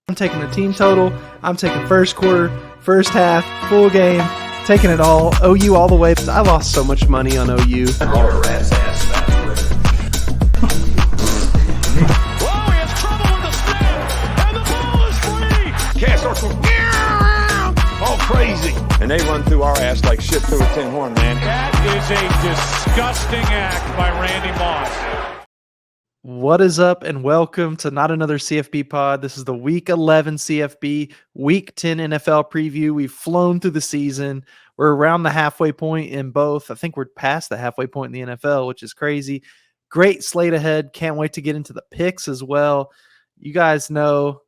I'm taking the team total. I'm taking first quarter, first half, full game, taking it all. OU all the way. I lost so much money on OU. Whoa, he has trouble with the snap, and the ball is free. Cast starts going, all crazy. And they run through our ass like shit through a tin horn, man. That is a disgusting act by Randy Moss. What is up, and welcome to Not Another CFB Pod. This is the Week 11 CFB, Week 10 NFL preview. We've flown through the season. We're around the halfway point in both. I think we're past the halfway point in the NFL, which is crazy. Great slate ahead. Can't wait to get into the picks as well. You guys know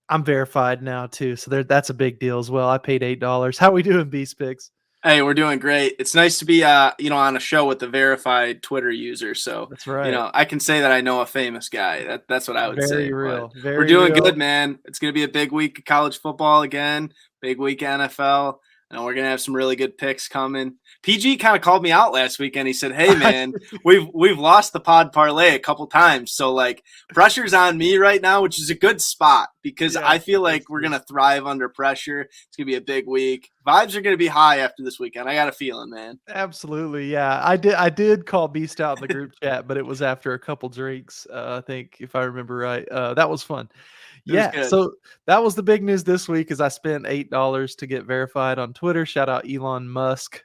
I'm verified now too, so that's a big deal as well. I paid $8. How we doing, Beast Picks? Hey, we're doing great. It's nice to be, on a show with a verified Twitter user. So that's right. I can say that I know a famous guy. That's what I would say. Very real. We're doing good, man. It's going to be a big week of college football again. Big week NFL. And we're going to have some really good picks coming. PG kind of called me out last week and he said, hey, man, we've lost the pod parlay a couple times. So, pressure's on me right now, which is a good spot because I feel like we're going to thrive under pressure. It's going to be a big week. Vibes are going to be high after this weekend. I got a feeling, man. Absolutely, yeah. I did call Beast out in the group chat, but it was after a couple drinks, I think, if I remember right. That was fun. Yeah, so that was the big news this week is I spent $8 to get verified on Twitter. Shout out Elon Musk,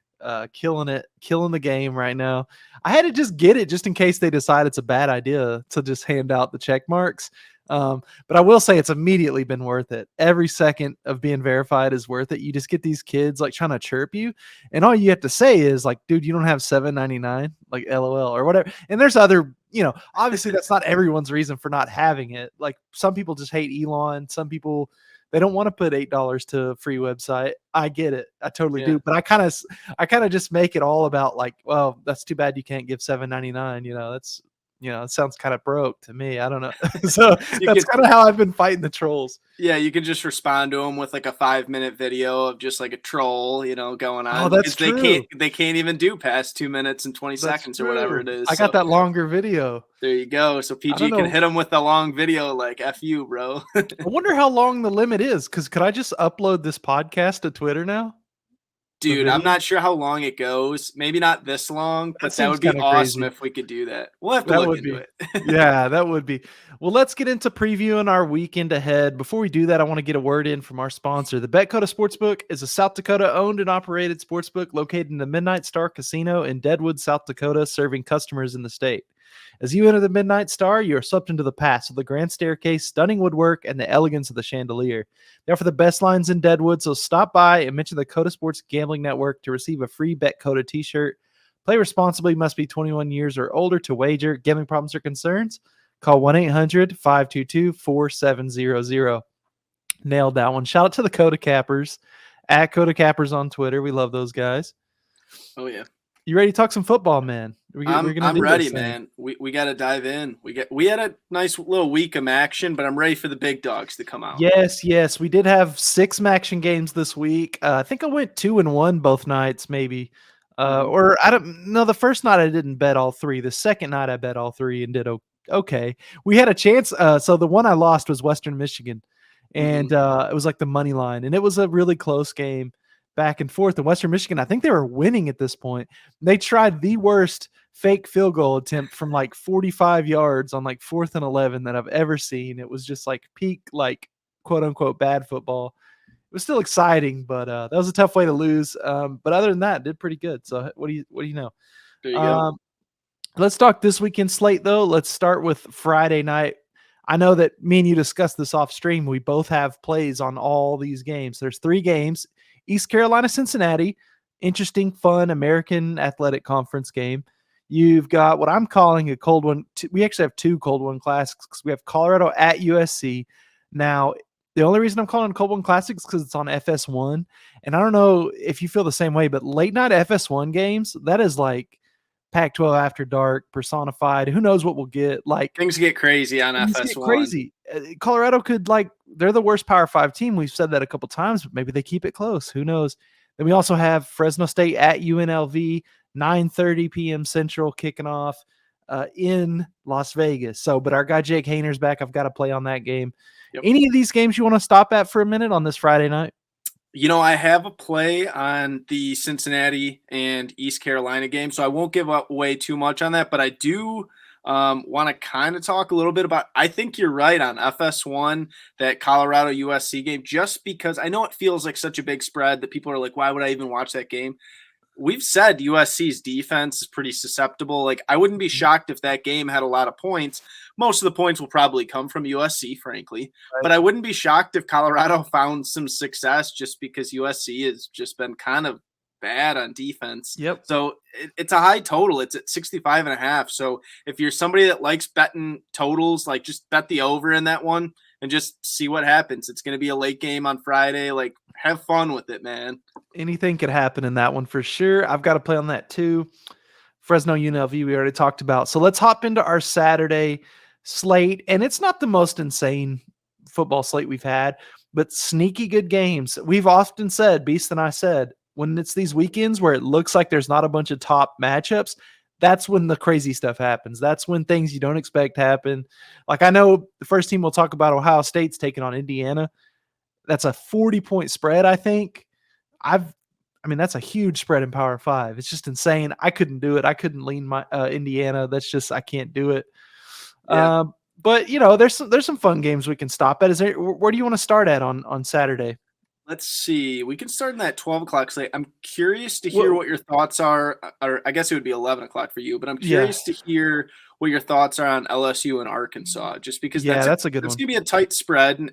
killing the game right now. I had to just get it just in case they decide it's a bad idea to just hand out the check marks. But I will say it's immediately been worth it. Every second of being verified is worth it. You just get these kids trying to chirp you, and all you have to say is dude, you don't have $7.99, LOL or whatever. And there's other, obviously that's not everyone's reason for not having it. Some people just hate Elon. Some people, they don't want to put $8 to a free website. I get it. I totally do. But I kind of just make it all about well, that's too bad you can't give $7.99. That's, it sounds kind of broke to me. I don't know. So that's kind of how I've been fighting the trolls. Yeah, you can just respond to them with a 5-minute video of just a troll, going on. Oh, that's true. They can't even do past 2 minutes and 20 seconds or whatever it is. I got that longer video. There you go. So PG can hit them with a long video F you, bro. I wonder how long the limit is, because could I just upload this podcast to Twitter now? Dude, I'm not sure how long it goes. Maybe not this long, but that would be awesome if we could do that. We'll have to look into it. Yeah, that would be. Well, let's get into previewing our weekend ahead. Before we do that, I want to get a word in from our sponsor. The Betcoda Sportsbook is a South Dakota owned and operated sportsbook located in the Midnight Star Casino in Deadwood, South Dakota, serving customers in the state. As you enter the Midnight Star, you are swept into the past with the grand staircase, stunning woodwork, and the elegance of the chandelier. They offer the best lines in Deadwood, so stop by and mention the Coda Sports Gambling Network to receive a free BetCoda t-shirt. Play responsibly, must be 21 years or older to wager. Gambling problems or concerns? Call 1-800-522-4700. Nailed that one. Shout out to the Coda Cappers, at Coda Cappers on Twitter. We love those guys. Oh, yeah. You ready to talk some football, man? I'm ready, man. We got to dive in. We had a nice little week of action, but I'm ready for the big dogs to come out. Yes. We did have 6 action games this week. I think I went 2-1 both nights, maybe. Or I don't know. The first night I didn't bet all 3. The second night I bet all 3 and did okay. We had a chance. So the one I lost was Western Michigan, and it was the money line, and it was a really close game. Back and forth. And Western Michigan, I think they were winning at this point. They tried the worst fake field goal attempt from 45 yards on 4th and 11 that I've ever seen. It was just peak, quote unquote, bad football. It was still exciting, but that was a tough way to lose. But other than that, did pretty good. So what do you know? There you go. Let's talk this weekend slate though. Let's start with Friday night. I know that me and you discussed this off stream. We both have plays on all these games. There's 3 games. East Carolina, Cincinnati, interesting, fun American Athletic Conference game. You've got what I'm calling a cold one. We actually have 2 cold one classics because we have Colorado at USC. Now, the only reason I'm calling it cold one classics is because it's on FS1. And I don't know if you feel the same way, but late night FS1 games, that is Pac-12 After Dark personified. Who knows what we'll get? Things get crazy on FS1. Crazy. Colorado could they're the worst Power 5 team. We've said that a couple times, but maybe they keep it close. Who knows? Then we also have Fresno State at UNLV, 9:30 p.m. Central, kicking off in Las Vegas. But our guy Jake Hayner's back. I've got to play on that game. Yep. Any of these games you want to stop at for a minute on this Friday night? I have a play on the Cincinnati and East Carolina game, so I won't give away too much on that, but I do want to kind of talk a little bit about, I think you're right on FS1, that Colorado USC game, just because I know it feels like such a big spread that people are like, why would I even watch that game? We've said USC's defense is pretty susceptible. Like, I wouldn't be shocked if that game had a lot of points. Most of the points will probably come from USC, frankly. Right. But I wouldn't be shocked if Colorado found some success just because USC has just been kind of bad on defense. Yep. So it's a high total. It's at 65.5. So if you're somebody that likes betting totals, like, just bet the over in that one and just see what happens. It's going to be a late game on Friday. Like, have fun with it, man. Anything could happen in that one for sure. I've got to play on that too. Fresno UNLV, we already talked about. So let's hop into our Saturday slate. And it's not the most insane football slate we've had, but sneaky good games. We've often said, Beast and I said, when it's these weekends where it looks like there's not a bunch of top matchups, that's when the crazy stuff happens. That's when things you don't expect happen. Like, I know the first team we'll talk about, Ohio State's taking on Indiana. That's a 40-point spread, I think. I mean, that's a huge spread in Power 5. It's just insane. I couldn't do it. I couldn't lean my Indiana. That's just, I can't do it. Yeah. But there's some fun games we can stop at. Where do you want to start at on Saturday? Let's see. We can start in that 12 o'clock slate. I'm curious to hear what your thoughts are, or I guess it would be 11 o'clock for you, but I'm curious to hear what your thoughts are on LSU and Arkansas, just because that's a good one. It's going to be a tight spread. And,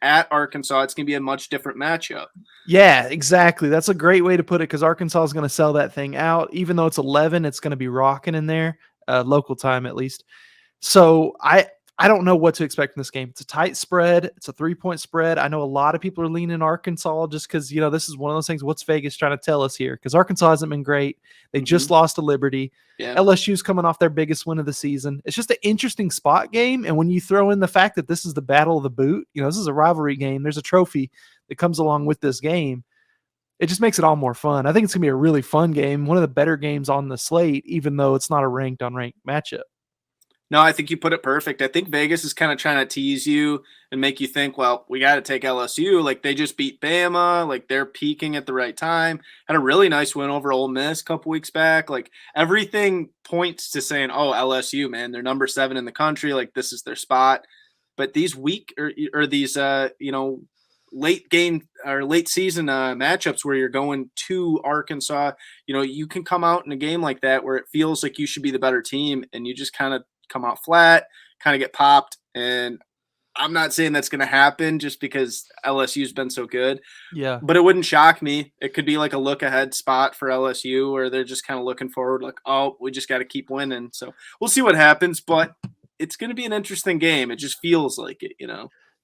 at Arkansas, it's going to be a much different matchup. Yeah, exactly. That's a great way to put it, because Arkansas is going to sell that thing out. Even though it's 11, it's going to be rocking in there, local time at least. So I don't know what to expect in this game. It's a tight spread. It's a 3-point spread. I know a lot of people are leaning Arkansas just because, this is one of those things. What's Vegas trying to tell us here? Because Arkansas hasn't been great. They just lost to Liberty. Yeah. LSU's coming off their biggest win of the season. It's just an interesting spot game. And when you throw in the fact that this is the battle of the boot, this is a rivalry game. There's a trophy that comes along with this game. It just makes it all more fun. I think it's going to be a really fun game. One of the better games on the slate, even though it's not a ranked matchup. No, I think you put it perfect. I think Vegas is kind of trying to tease you and make you think, well, we got to take LSU. Like, they just beat Bama. Like, they're peaking at the right time. Had a really nice win over Ole Miss a couple weeks back. Like, everything points to saying, oh, LSU, man, they're number 7 in the country. Like, this is their spot. But these these late game or late season matchups where you're going to Arkansas, you can come out in a game like that where it feels like you should be the better team, and you just kind of come out flat, kind of get popped. And I'm not saying that's going to happen just because LSU's been so good. Yeah. But it wouldn't shock me. It could be like a look ahead spot for LSU where they're just kind of looking forward, like, oh, we just got to keep winning. So we'll see what happens, but it's going to be an interesting game. It just feels like it,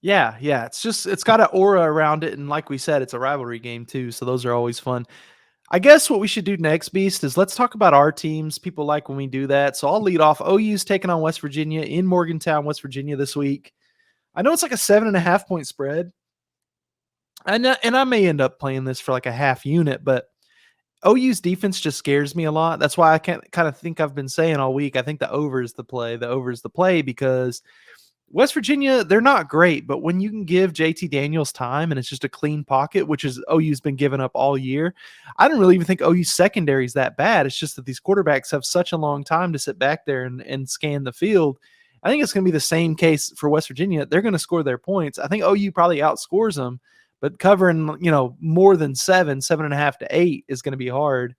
Yeah. It's got an aura around it. And like we said, it's a rivalry game too. So those are always fun. I guess what we should do next, Beast, is let's talk about our teams. People like when we do that. So I'll lead off. OU's taking on West Virginia in Morgantown, West Virginia this week. I know it's like a 7.5-point spread. And I may end up playing this for like a half unit, but OU's defense just scares me a lot. That's why I kind of think I've been saying all week, I think the over is the play. The over is the play because West Virginia, they're not great, but when you can give JT Daniels time and it's just a clean pocket, which is OU's been giving up all year, I don't really even think OU's secondary is that bad. It's just that these quarterbacks have such a long time to sit back there and scan the field. I think it's going to be the same case for West Virginia. They're going to score their points. I think OU probably outscores them, but covering, more than 7.5 to 8 is going to be hard.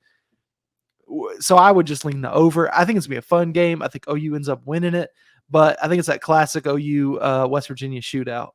So I would just lean the over. I think it's going to be a fun game. I think OU ends up winning it. But I think it's that classic OU West Virginia shootout.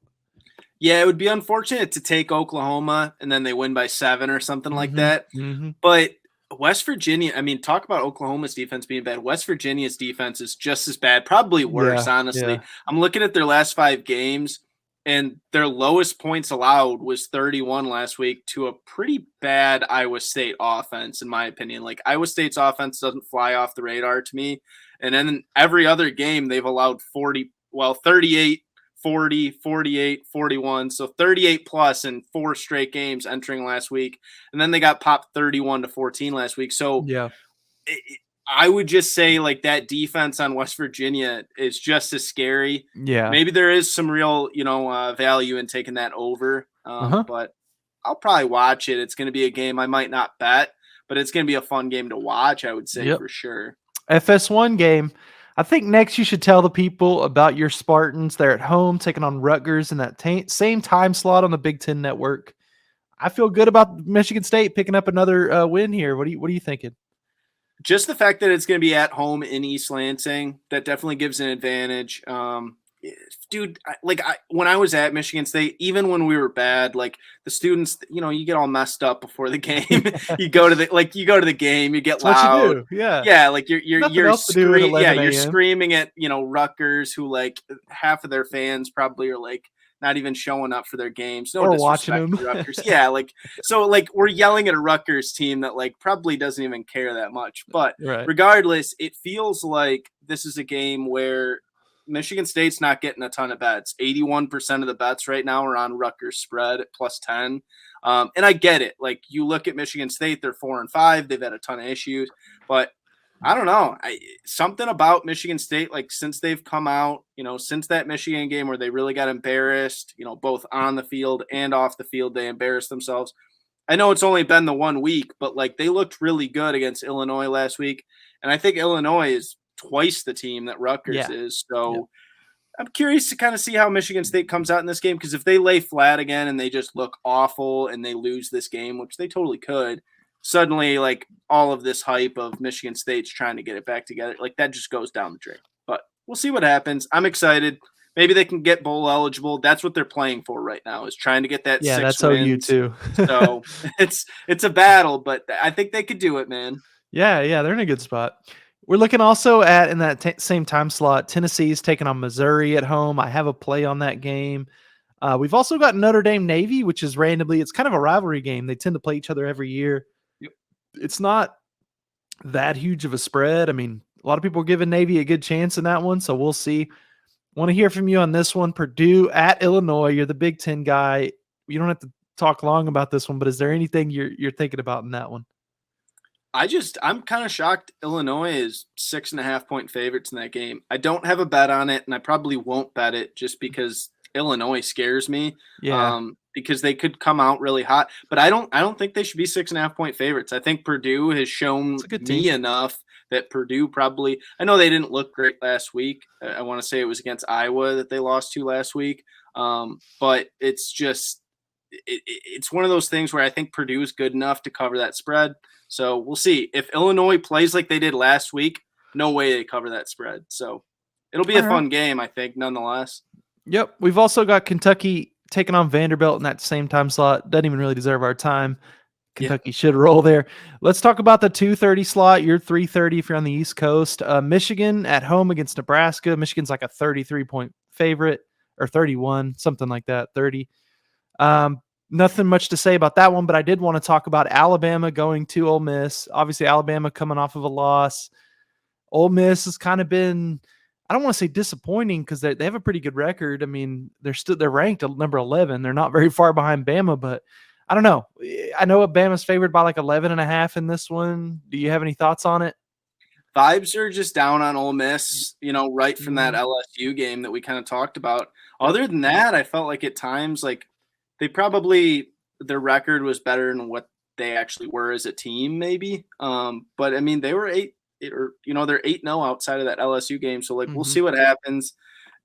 Yeah, it would be unfortunate to take Oklahoma and then they win by 7 or something like that. Mm-hmm. But West Virginia, I mean, talk about Oklahoma's defense being bad. West Virginia's defense is just as bad, probably worse, honestly. Yeah. I'm looking at their last 5 games, and their lowest points allowed was 31 last week to a pretty bad Iowa State offense, in my opinion. Like, Iowa State's offense doesn't fly off the radar to me. And then every other game, they've allowed 38, 40, 48, 41. So 38 plus in 4 straight games entering last week. And then they got popped 31-14 last week. So yeah, I would just say like that defense on West Virginia is just as scary. Yeah. Maybe there is some real, value in taking that over. But I'll probably watch it. It's going to be a game I might not bet, but it's going to be a fun game to watch, I would say for sure. FS1 game. I think next you should tell the people about your Spartans. They're at home taking on Rutgers in that same time slot on the Big Ten Network. I feel good about Michigan State picking up another win here. What are you thinking? Just the fact that it's going to be at home in East Lansing, that definitely gives an advantage. Dude, when I was at Michigan State, even when we were bad, like the students, you get all messed up before the game. you go to the game, you get That's loud. what you do. Yeah. Yeah, like you're you're screaming at, Rutgers, who like half of their fans probably are like not even showing up for their games. No, or watching them. Rutgers. Yeah, so we're yelling at a Rutgers team that like probably doesn't even care that much. But regardless, it feels like this is a game where Michigan State's not getting a ton of bets. 81% of the bets right now are on Rutgers spread at +10. And I get it. Like you look at Michigan State, they're 4-5. They've had a ton of issues, but I don't know. Something about Michigan State, like since they've come out, since that Michigan game where they really got embarrassed, both on the field and off the field, they embarrassed themselves. I know it's only been the 1 week, but like they looked really good against Illinois last week. And I think Illinois is twice the team that Rutgers is. So I'm curious to kind of see how Michigan State comes out in this game, because if they lay flat again and they just look awful and they lose this game, which they totally could, suddenly like all of this hype of Michigan State's trying to get it back together, like that just goes down the drain. But we'll see what happens. I'm excited. Maybe they can get bowl eligible. That's what they're playing for right now, is trying to get that 6 that's wins. OU too. So it's a battle, but I think they could do it, man. Yeah, they're in a good spot. We're looking also at, in that same time slot, Tennessee's taking on Missouri at home. I have a play on that game. We've also got Notre Dame Navy, which is randomly, it's kind of a rivalry game. They tend to play each other every year. It's not that huge of a spread. I mean, a lot of people are giving Navy a good chance in that one, so we'll see. Want to hear from you on this one. Purdue at Illinois. You're the Big Ten guy. You don't have to talk long about this one, but is there anything you're thinking about in that one? I'm kind of shocked Illinois is 6.5-point favorites in that game. I don't have a bet on it, and I probably won't bet it just because Illinois scares me. Yeah. Because they could come out really hot, but I don't think they should be 6.5-point favorites. I think Purdue has shown me enough that Purdue probably, I know they didn't look great last week. I want to say it was against Iowa that they lost to last week. But it's just, it's one of those things where I think Purdue is good enough to cover that spread. So we'll see. If Illinois plays like they did last week, no way they cover that spread. So it'll be a fun game, I think, nonetheless. Yep. We've also got Kentucky taking on Vanderbilt in that same time slot. Doesn't even really deserve our time. Kentucky should roll there. Let's talk about the 2:30 slot. You're 3:30 if you're on the East Coast. Michigan at home against Nebraska. Michigan's like a 33-point favorite, or 31, something like that, 30. Nothing much to say about that one, but I did want to talk about Alabama going to Ole Miss. Obviously, Alabama coming off of a loss. Ole Miss has kind of been, I don't want to say disappointing, because they have a pretty good record. I mean, they're ranked at number 11. They're not very far behind Bama, but I don't know. I know Bama's favored by like 11.5 in this one. Do you have any thoughts on it? Vibes are just down on Ole Miss, right from that LSU game that we kind of talked about. Other than that, I felt like at times, like, their record was better than what they actually were as a team, maybe. But I mean, they were they're 8-0 outside of that LSU game. So like, we'll see what happens.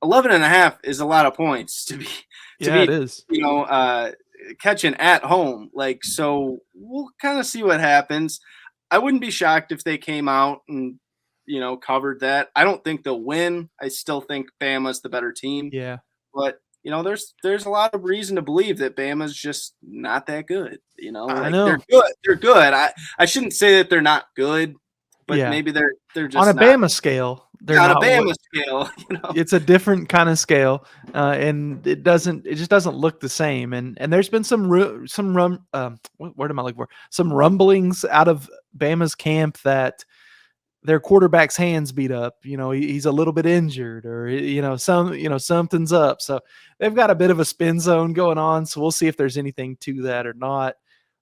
11.5 is a lot of points to be, it is, catching at home. Like, so we'll kind of see what happens. I wouldn't be shocked if they came out and, covered that. I don't think they'll win. I still think Bama's the better team. Yeah. But there's a lot of reason to believe that Bama's just not that good. I know. They're good. They're good. I shouldn't say that they're not good, but maybe they're just on a Bama scale. They're on a Bama scale. It's a different kind of scale, and it just doesn't look the same. And there's been some what am I looking for? Some rumblings out of Bama's camp that their quarterback's hands beat up. He's a little bit injured, or something's up. So they've got a bit of a spin zone going on. So we'll see if there's anything to that or not.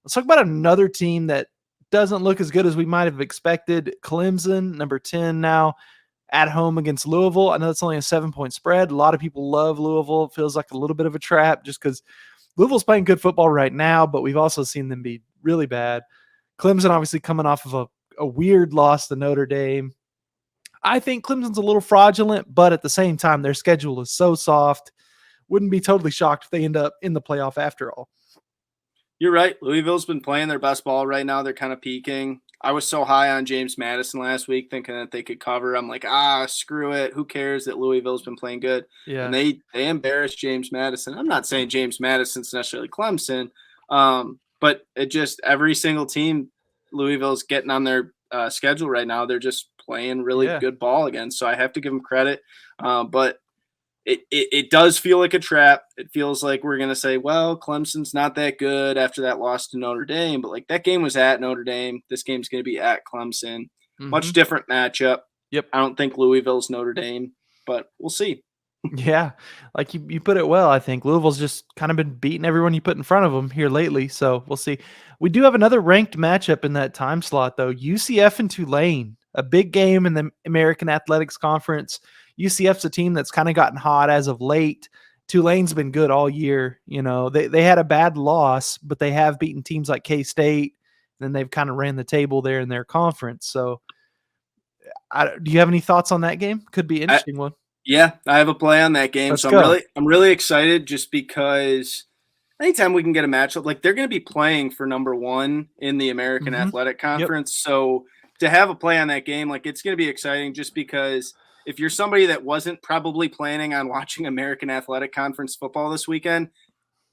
Let's talk about another team that doesn't look as good as we might have expected. Clemson, number 10 now, at home against Louisville. I know it's only a 7-point spread. A lot of people love Louisville. It feels like a little bit of a trap just because Louisville's playing good football right now, but we've also seen them be really bad. Clemson obviously coming off of a weird loss to Notre Dame. I think Clemson's a little fraudulent, but at the same time, their schedule is so soft. Wouldn't be totally shocked if they end up in the playoff after all. You're right. Louisville's been playing their best ball right now. They're kind of peaking. I was so high on James Madison last week thinking that they could cover. I'm like, screw it. Who cares that Louisville's been playing good? Yeah. And they embarrassed James Madison. I'm not saying James Madison's necessarily Clemson, but it just every single team Louisville's getting on their schedule right now, they're just playing really good ball again. So I have to give them credit. But it does feel like a trap. It feels like we're going to say, well, Clemson's not that good after that loss to Notre Dame. But, like, that game was at Notre Dame. This game's going to be at Clemson. Much different matchup. Yep. I don't think Louisville's Notre Dame, but we'll see. Yeah, like you put it well, I think. Louisville's just kind of been beating everyone you put in front of them here lately, so we'll see. We do have another ranked matchup in that time slot, though. UCF and Tulane, a big game in the American Athletics Conference. UCF's a team that's kind of gotten hot as of late. Tulane's been good all year. You know, they had a bad loss, but they have beaten teams like K-State, and then they've kind of ran the table there in their conference. So do you have any thoughts on that game? Could be an interesting one. Yeah, I have a play on that game. I'm really excited just because anytime we can get a matchup, like they're going to be playing for number 1 in the American Athletic Conference. Yep. So to have a play on that game, like it's going to be exciting just because if you're somebody that wasn't probably planning on watching American Athletic Conference football this weekend,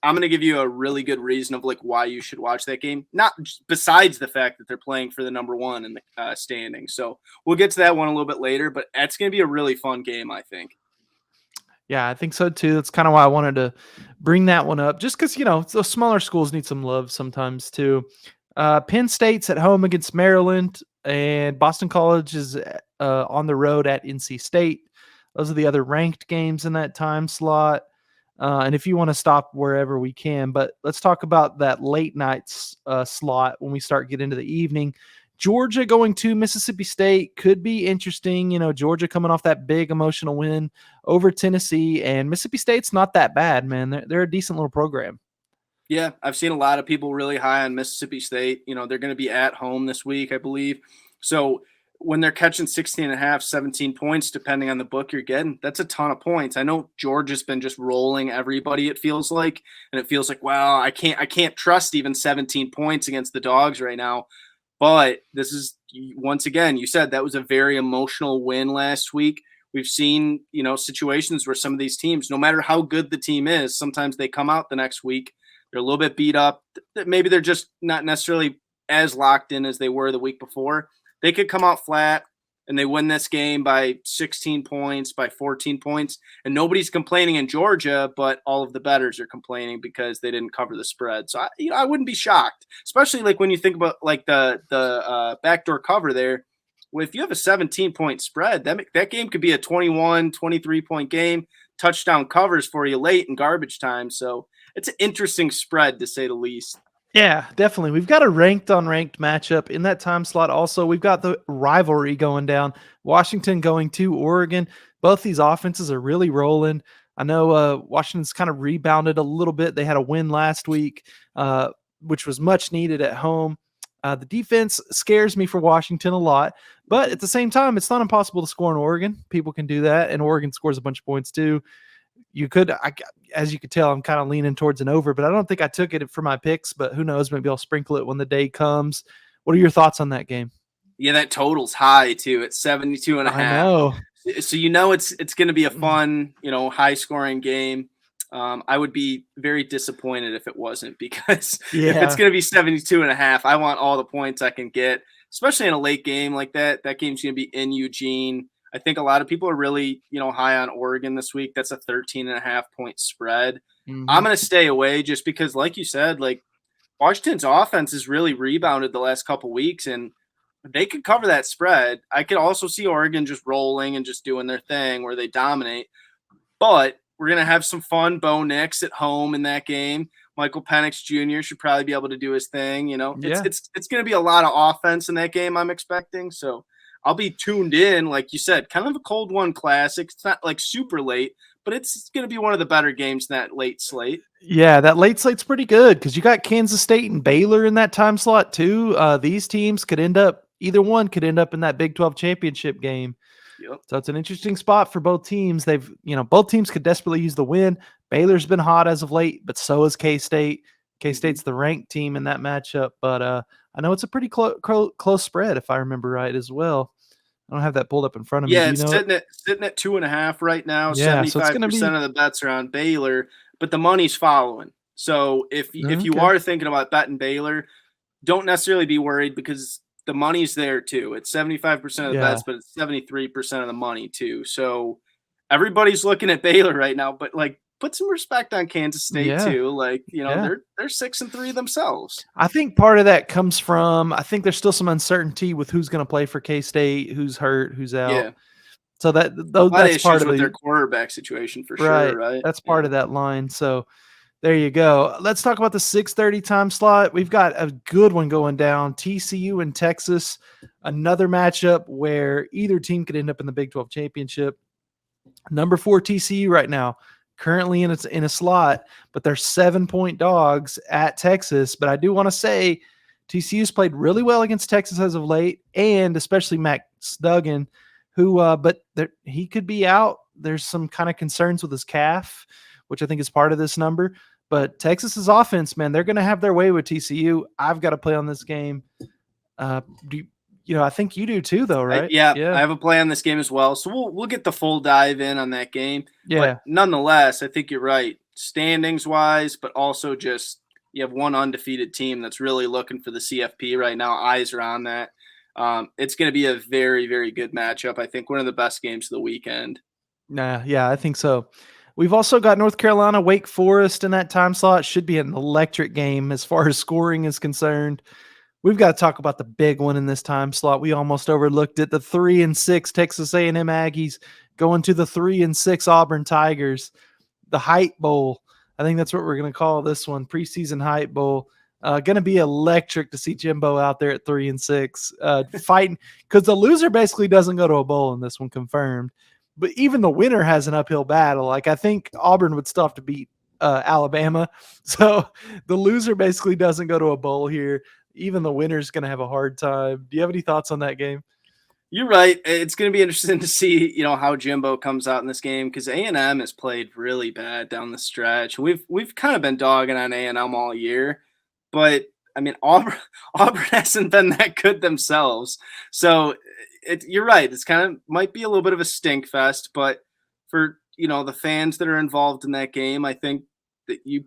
I'm going to give you a really good reason of like why you should watch that game. Not besides the fact that they're playing for the number 1 in the standing. So we'll get to that one a little bit later, but that's going to be a really fun game, I think. Yeah, I think so too. That's kind of why I wanted to bring that one up, just because, you know, those smaller schools need some love sometimes too. Penn State's at home against Maryland, and Boston College is on the road at NC State. Those are the other ranked games in that time slot. And if you want to stop wherever we can, but let's talk about that late nights slot when we start getting into the evening. Georgia going to Mississippi State could be interesting. You know, Georgia coming off that big emotional win over Tennessee, and Mississippi State's not that bad, man. They're a decent little program. Yeah, I've seen a lot of people really high on Mississippi State. You know, they're going to be at home this week, I believe. So when they're catching 16.5, 17 points, depending on the book you're getting, that's a ton of points. I know Georgia's been just rolling everybody, it feels like, and it feels like, well, I can't trust even 17 points against the Dogs right now. But this is, once again, you said that was a very emotional win last week. We've seen, you know, situations where some of these teams, no matter how good the team is, sometimes they come out the next week, they're a little bit beat up. Maybe they're just not necessarily as locked in as they were the week before. They could come out flat and they win this game by 16 points, by 14 points, and nobody's complaining in Georgia, but all of the bettors are complaining because they didn't cover the spread. So I wouldn't be shocked, especially like when you think about like the backdoor cover there. Well, if you have a 17-point spread, that game could be a 21, 23-point game, touchdown covers for you late in garbage time. So it's an interesting spread, to say the least. Yeah, definitely. We've got a ranked-on-ranked matchup in that time slot. Also, we've got the rivalry going down. Washington going to Oregon. Both these offenses are really rolling. I know Washington's kind of rebounded a little bit. They had a win last week, which was much needed at home. The defense scares me for Washington a lot, but at the same time, it's not impossible to score in Oregon. People can do that, and Oregon scores a bunch of points too. You could, as you could tell, I'm kind of leaning towards an over, but I don't think I took it for my picks, but who knows? Maybe I'll sprinkle it when the day comes. What are your thoughts on that game? Yeah, that total's high too. It's 72.5. I know. So you know it's going to be a fun, you know, high-scoring game. I would be very disappointed if it wasn't, because if it's going to be 72.5, I want all the points I can get, especially in a late game like that. That game's going to be in Eugene. I think a lot of people are really, you know, high on Oregon this week. That's a 13.5-point spread. I'm going to stay away just because, like you said, like Washington's offense has really rebounded the last couple weeks, and they could cover that spread. I could also see Oregon just rolling and just doing their thing where they dominate. But we're going to have some fun. Bo Nix at home in that game. Michael Penix Jr. should probably be able to do his thing. It's going to be a lot of offense in that game, I'm expecting. So I'll be tuned in, like you said, kind of a cold one classic. It's not like super late, but it's going to be one of the better games in that late slate. Yeah, that late slate's pretty good because you got Kansas State and Baylor in that time slot too. These teams could either one could end up in that Big 12 championship game. Yep. So it's an interesting spot for both teams. Both teams could desperately use the win. Baylor's been hot as of late, but so is K-State. K-State's the ranked team in that matchup, but I know it's a pretty close spread if I remember right as well. I don't have that pulled up in front of me. Yeah, it's sitting at 2.5 right now. Yeah, 75% of the bets are on Baylor, but the money's following. So if you are thinking about betting Baylor, don't necessarily be worried because the money's there too. It's 75% of the bets, but it's 73% of the money too. So everybody's looking at Baylor right now, but like put some respect on Kansas State too. Like, they're 6-3 themselves. I think part of that comes from, I think there's still some uncertainty with who's going to play for K-State, who's hurt, who's out. Yeah. So that's part of their quarterback situation for sure, right? That's part of that line. So there you go. Let's talk about the 6:30 time slot. We've got a good one going down. TCU and Texas, another matchup where either team could end up in the Big 12 championship. Number 4 TCU right now, currently in a slot, but they're 7-point dogs at Texas. But I do want to say TCU's played really well against Texas as of late, and especially Max Duggan, who he could be out. There's some kind of concerns with his calf, which I think is part of this number. But Texas's offense, man, they're going to have their way with TCU. I've got to play on this game. I think you do too, though, right? Yeah, I have a play on this game as well. So we'll get the full dive in on that game. Yeah. But nonetheless, I think you're right. Standings wise, but also just you have one undefeated team that's really looking for the CFP right now. Eyes are on that. It's going to be a very, very good matchup. I think one of the best games of the weekend. Yeah, I think so. We've also got North Carolina, Wake Forest in that time slot. Should be an electric game as far as scoring is concerned. We've got to talk about the big one in this time slot. We almost overlooked it. The 3-6 Texas A&M Aggies going to the 3-6 Auburn Tigers. The Hype Bowl. I think that's what we're going to call this one. Preseason Hype Bowl. Going to be electric to see Jimbo out there at 3-6 fighting, because the loser basically doesn't go to a bowl in this one, confirmed. But even the winner has an uphill battle. Like, I think Auburn would still have to beat Alabama. So the loser basically doesn't go to a bowl here. Even the winner's going to have a hard time. Do you have any thoughts on that game? You're right. It's going to be interesting to see, how Jimbo comes out in this game, because A&M has played really bad down the stretch. We've kind of been dogging on A&M all year, but I mean, Auburn hasn't been that good themselves. So you're right. It's kind of might be a little bit of a stink fest, but for, the fans that are involved in that game, I think that you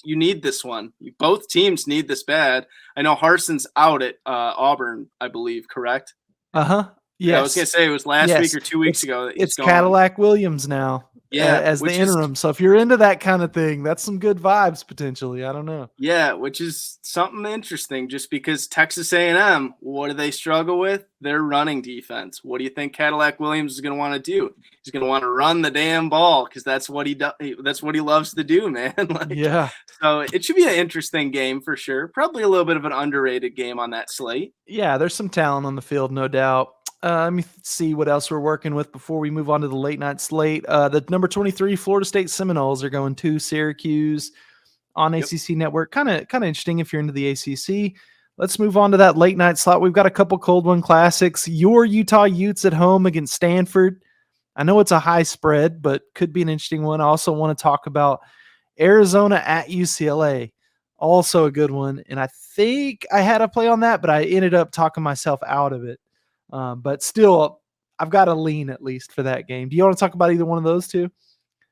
need this one. Both teams need this bad. I know Harson's out at Auburn, I believe, correct? Yes. Yeah, I was going to say it was last week or 2 weeks ago. It's Cadillac Williams now. Yeah, as the interim. So if you're into that kind of thing, that's some good vibes potentially. I don't know. Yeah, which is something interesting, just because Texas A&M, what do they struggle with? Their running defense. What do you think Cadillac Williams is going to want to do? He's going to want to run the damn ball, because that's what he does. That's what he loves to do, man. Yeah. So it should be an interesting game for sure. Probably a little bit of an underrated game on that slate. Yeah, there's some talent on the field, no doubt. Let me see what else we're working with before we move on to the late night slate. The number 23 Florida State Seminoles are going to Syracuse on ACC Network. Kind of interesting if you're into the ACC. Let's move on to that late night slot. We've got a couple cold one classics. Your Utah Utes at home against Stanford. I know it's a high spread, but could be an interesting one. I also want to talk about Arizona at UCLA. Also a good one. And I think I had a play on that, but I ended up talking myself out of it. But still, I've got a lean at least for that game. Do you want to talk about either one of those two?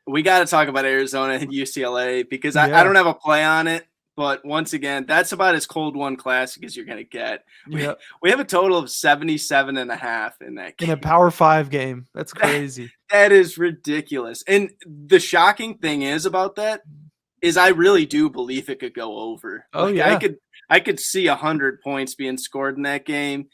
We got to talk about Arizona and UCLA, because I don't have a play on it. But once again, that's about as cold one classic as you're going to get. We have a total of 77.5 in that game. In a Power 5 game. That's crazy. That is ridiculous. And the shocking thing is about that is I really do believe it could go over. I could see 100 points being scored in that game.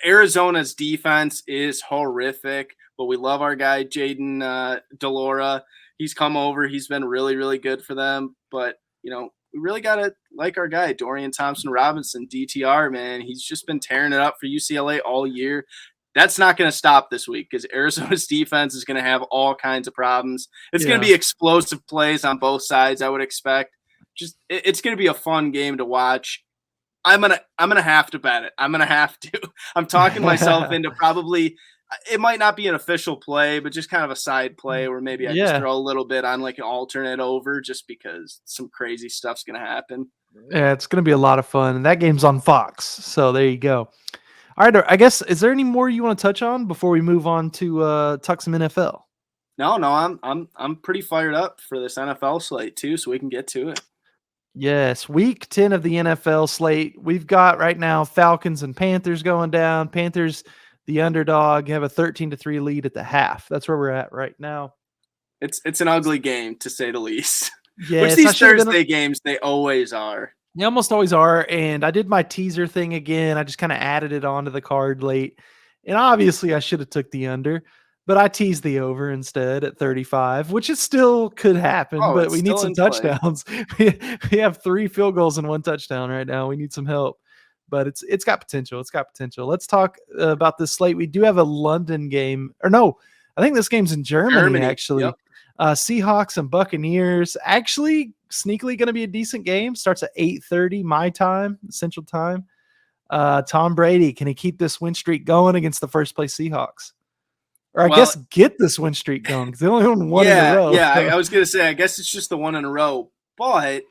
Arizona's defense is horrific, but we love our guy Jaden Delora. He's come over. He's been really, really good for them. But, we really got to like our guy, Dorian Thompson-Robinson, DTR, man. He's just been tearing it up for UCLA all year. That's not going to stop this week because Arizona's defense is going to have all kinds of problems. It's going to be explosive plays on both sides, I would expect. It's going to be a fun game to watch. I'm gonna have to bet it. I'm gonna have to. I'm talking myself into probably. It might not be an official play, but just kind of a side play where maybe I just throw a little bit on like an alternate over, just because some crazy stuff's gonna happen. Yeah, it's gonna be a lot of fun, and that game's on Fox. So there you go. All right, I guess is there any more you want to touch on before we move on to talk some NFL? No, I'm pretty fired up for this NFL slate too, so we can get to it. Yes, week 10 of the NFL slate. We've got right now Falcons and Panthers going down. Panthers, the underdog, have a 13-3 lead at the half. That's where we're at right now. It's an ugly game, to say the least. Yeah, which these Thursday games, they always are. They almost always are. And I did my teaser thing again. I just kind of added it onto the card late. And obviously I should have took the under. But I teased the over instead at 35, which it still could happen, but we need some touchdowns. We have 3 field goals and 1 touchdown right now. We need some help, but it's got potential. It's got potential. Let's talk about this slate. We do have a London game, or no, I think this game's in Germany actually. Yep. Seahawks and Buccaneers, actually sneakily going to be a decent game. Starts at 8:30 my time, Central Time. Tom Brady, can he keep this win streak going against the first place Seahawks? Or I guess get this win streak going because they only won one in a row. Yeah, I was going to say, I guess it's just the one in a row. But,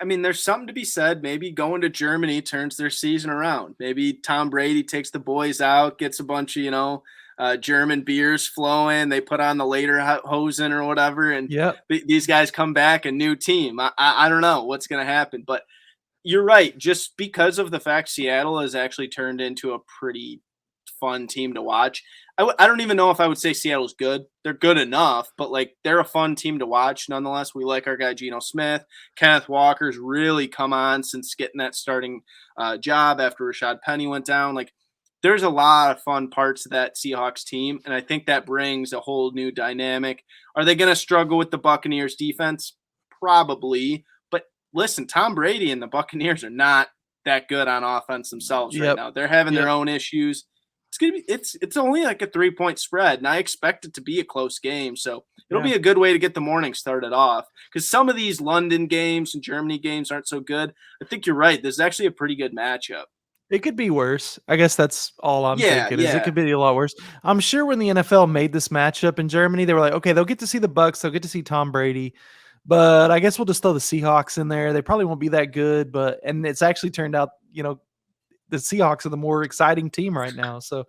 I mean, there's something to be said. Maybe going to Germany turns their season around. Maybe Tom Brady takes the boys out, gets a bunch of, German beers flowing. They put on the Lederhosen or whatever, and these guys come back a new team. I don't know what's going to happen. But you're right. Just because of the fact Seattle has actually turned into a pretty fun team to watch. I don't even know if I would say Seattle's good. They're good enough, but they're a fun team to watch nonetheless. We like our guy Geno Smith. Kenneth Walker's really come on since getting that starting job after Rashad Penny went down. There's a lot of fun parts of that Seahawks team, and I think that brings a whole new dynamic. Are they going to struggle with the Buccaneers defense? Probably. But listen, Tom Brady and the Buccaneers are not that good on offense themselves right now. They're having their own issues. It's only like a 3-point spread, and I expect it to be a close game. So it'll be a good way to get the morning started off, because some of these London games and Germany games aren't so good. I think you're right. This is actually a pretty good matchup. It could be worse. I guess that's all I'm thinking. Is it could be a lot worse. I'm sure when the NFL made this matchup in Germany, they were like, okay, they'll get to see the Bucs, they'll get to see Tom Brady, but I guess we'll just throw the Seahawks in there. They probably won't be that good, and it's actually turned out, the Seahawks are the more exciting team right now. So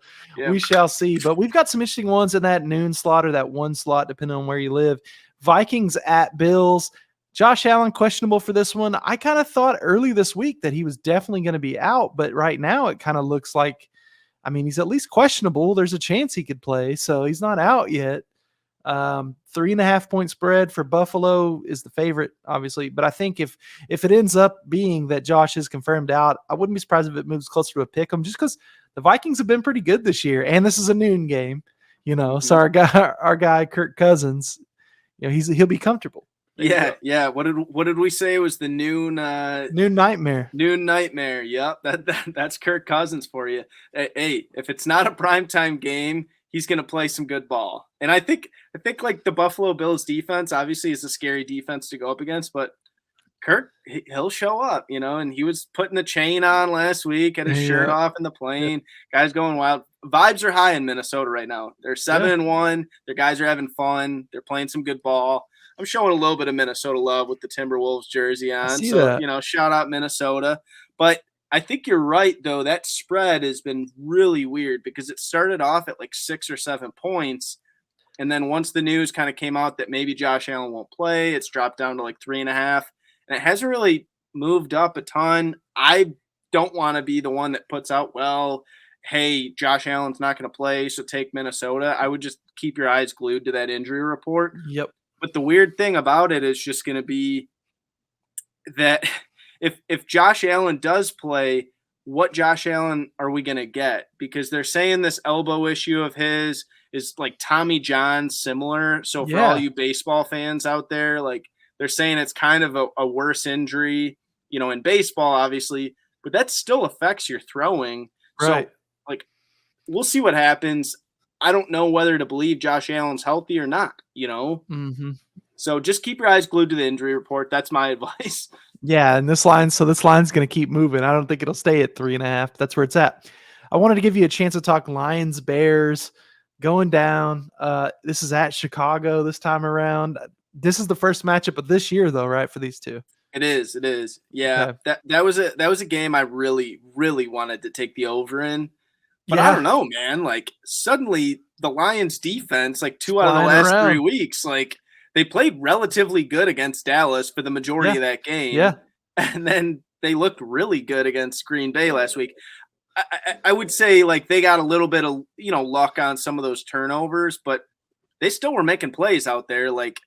we shall see. But we've got some interesting ones in that noon slot or that 1 slot, depending on where you live. Vikings at Bills. Josh Allen questionable for this one. I kind of thought early this week that he was definitely going to be out, but right now it kind of looks like, he's at least questionable. There's a chance he could play, so he's not out yet. 3.5 point spread for Buffalo is the favorite, obviously. But I think if it ends up being that Josh is confirmed out, I wouldn't be surprised if it moves closer to a pick 'em, just because the Vikings have been pretty good this year, and this is a noon game. So our guy Kirk Cousins, he'll be comfortable. Yeah. What did we say was the noon nightmare? Noon nightmare. Yep, that's Kirk Cousins for you. Hey, if it's not a primetime game, he's going to play some good ball. And I think like the Buffalo Bills defense obviously is a scary defense to go up against, but Kirk, he'll show up, and he was putting the chain on last week, had his shirt off in the plane. Guys going wild. Vibes are high in Minnesota right now. They're 7-1. Their guys are having fun. They're playing some good ball. I'm showing a little bit of Minnesota love with the Timberwolves jersey on. So, shout out Minnesota. But I think you're right, though. That spread has been really weird because it started off at 6 or 7 points. And then once the news kind of came out that maybe Josh Allen won't play, it's dropped down to 3.5. And it hasn't really moved up a ton. I don't want to be the one that puts out, hey, Josh Allen's not going to play, so take Minnesota. I would just keep your eyes glued to that injury report. Yep. But the weird thing about it is just going to be that if Josh Allen does play, what Josh Allen are we going to get? Because they're saying this elbow issue of his is like Tommy John similar. So for all Yeah. you baseball fans out there, like they're saying it's kind of a worse injury, in baseball, obviously, but that still affects your throwing. Right. So like we'll see what happens. I don't know whether to believe Josh Allen's healthy or not, Mm-hmm. So just keep your eyes glued to the injury report. That's my advice. Yeah, and this line's going to keep moving. I don't think it'll stay at 3.5. That's where it's at. I wanted to give you a chance to talk Lions, Bears going down. This is at Chicago this time around. This is the first matchup of this year, though, right, for these two? It is. It is. Yeah. Okay. That was a game I really, really wanted to take the over in. But I Yeah. don't know, man. Like suddenly the Lions defense, like 2 out of the Flying last around. 3 weeks, like they played relatively good against Dallas for the majority of that game. Yeah. And then they looked really good against Green Bay last week. I would say like they got a little bit of, luck on some of those turnovers, but they still were making plays out there. Like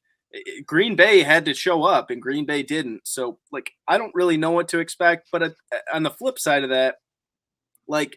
Green Bay had to show up and Green Bay didn't. So like, I don't really know what to expect, but on the flip side of that, like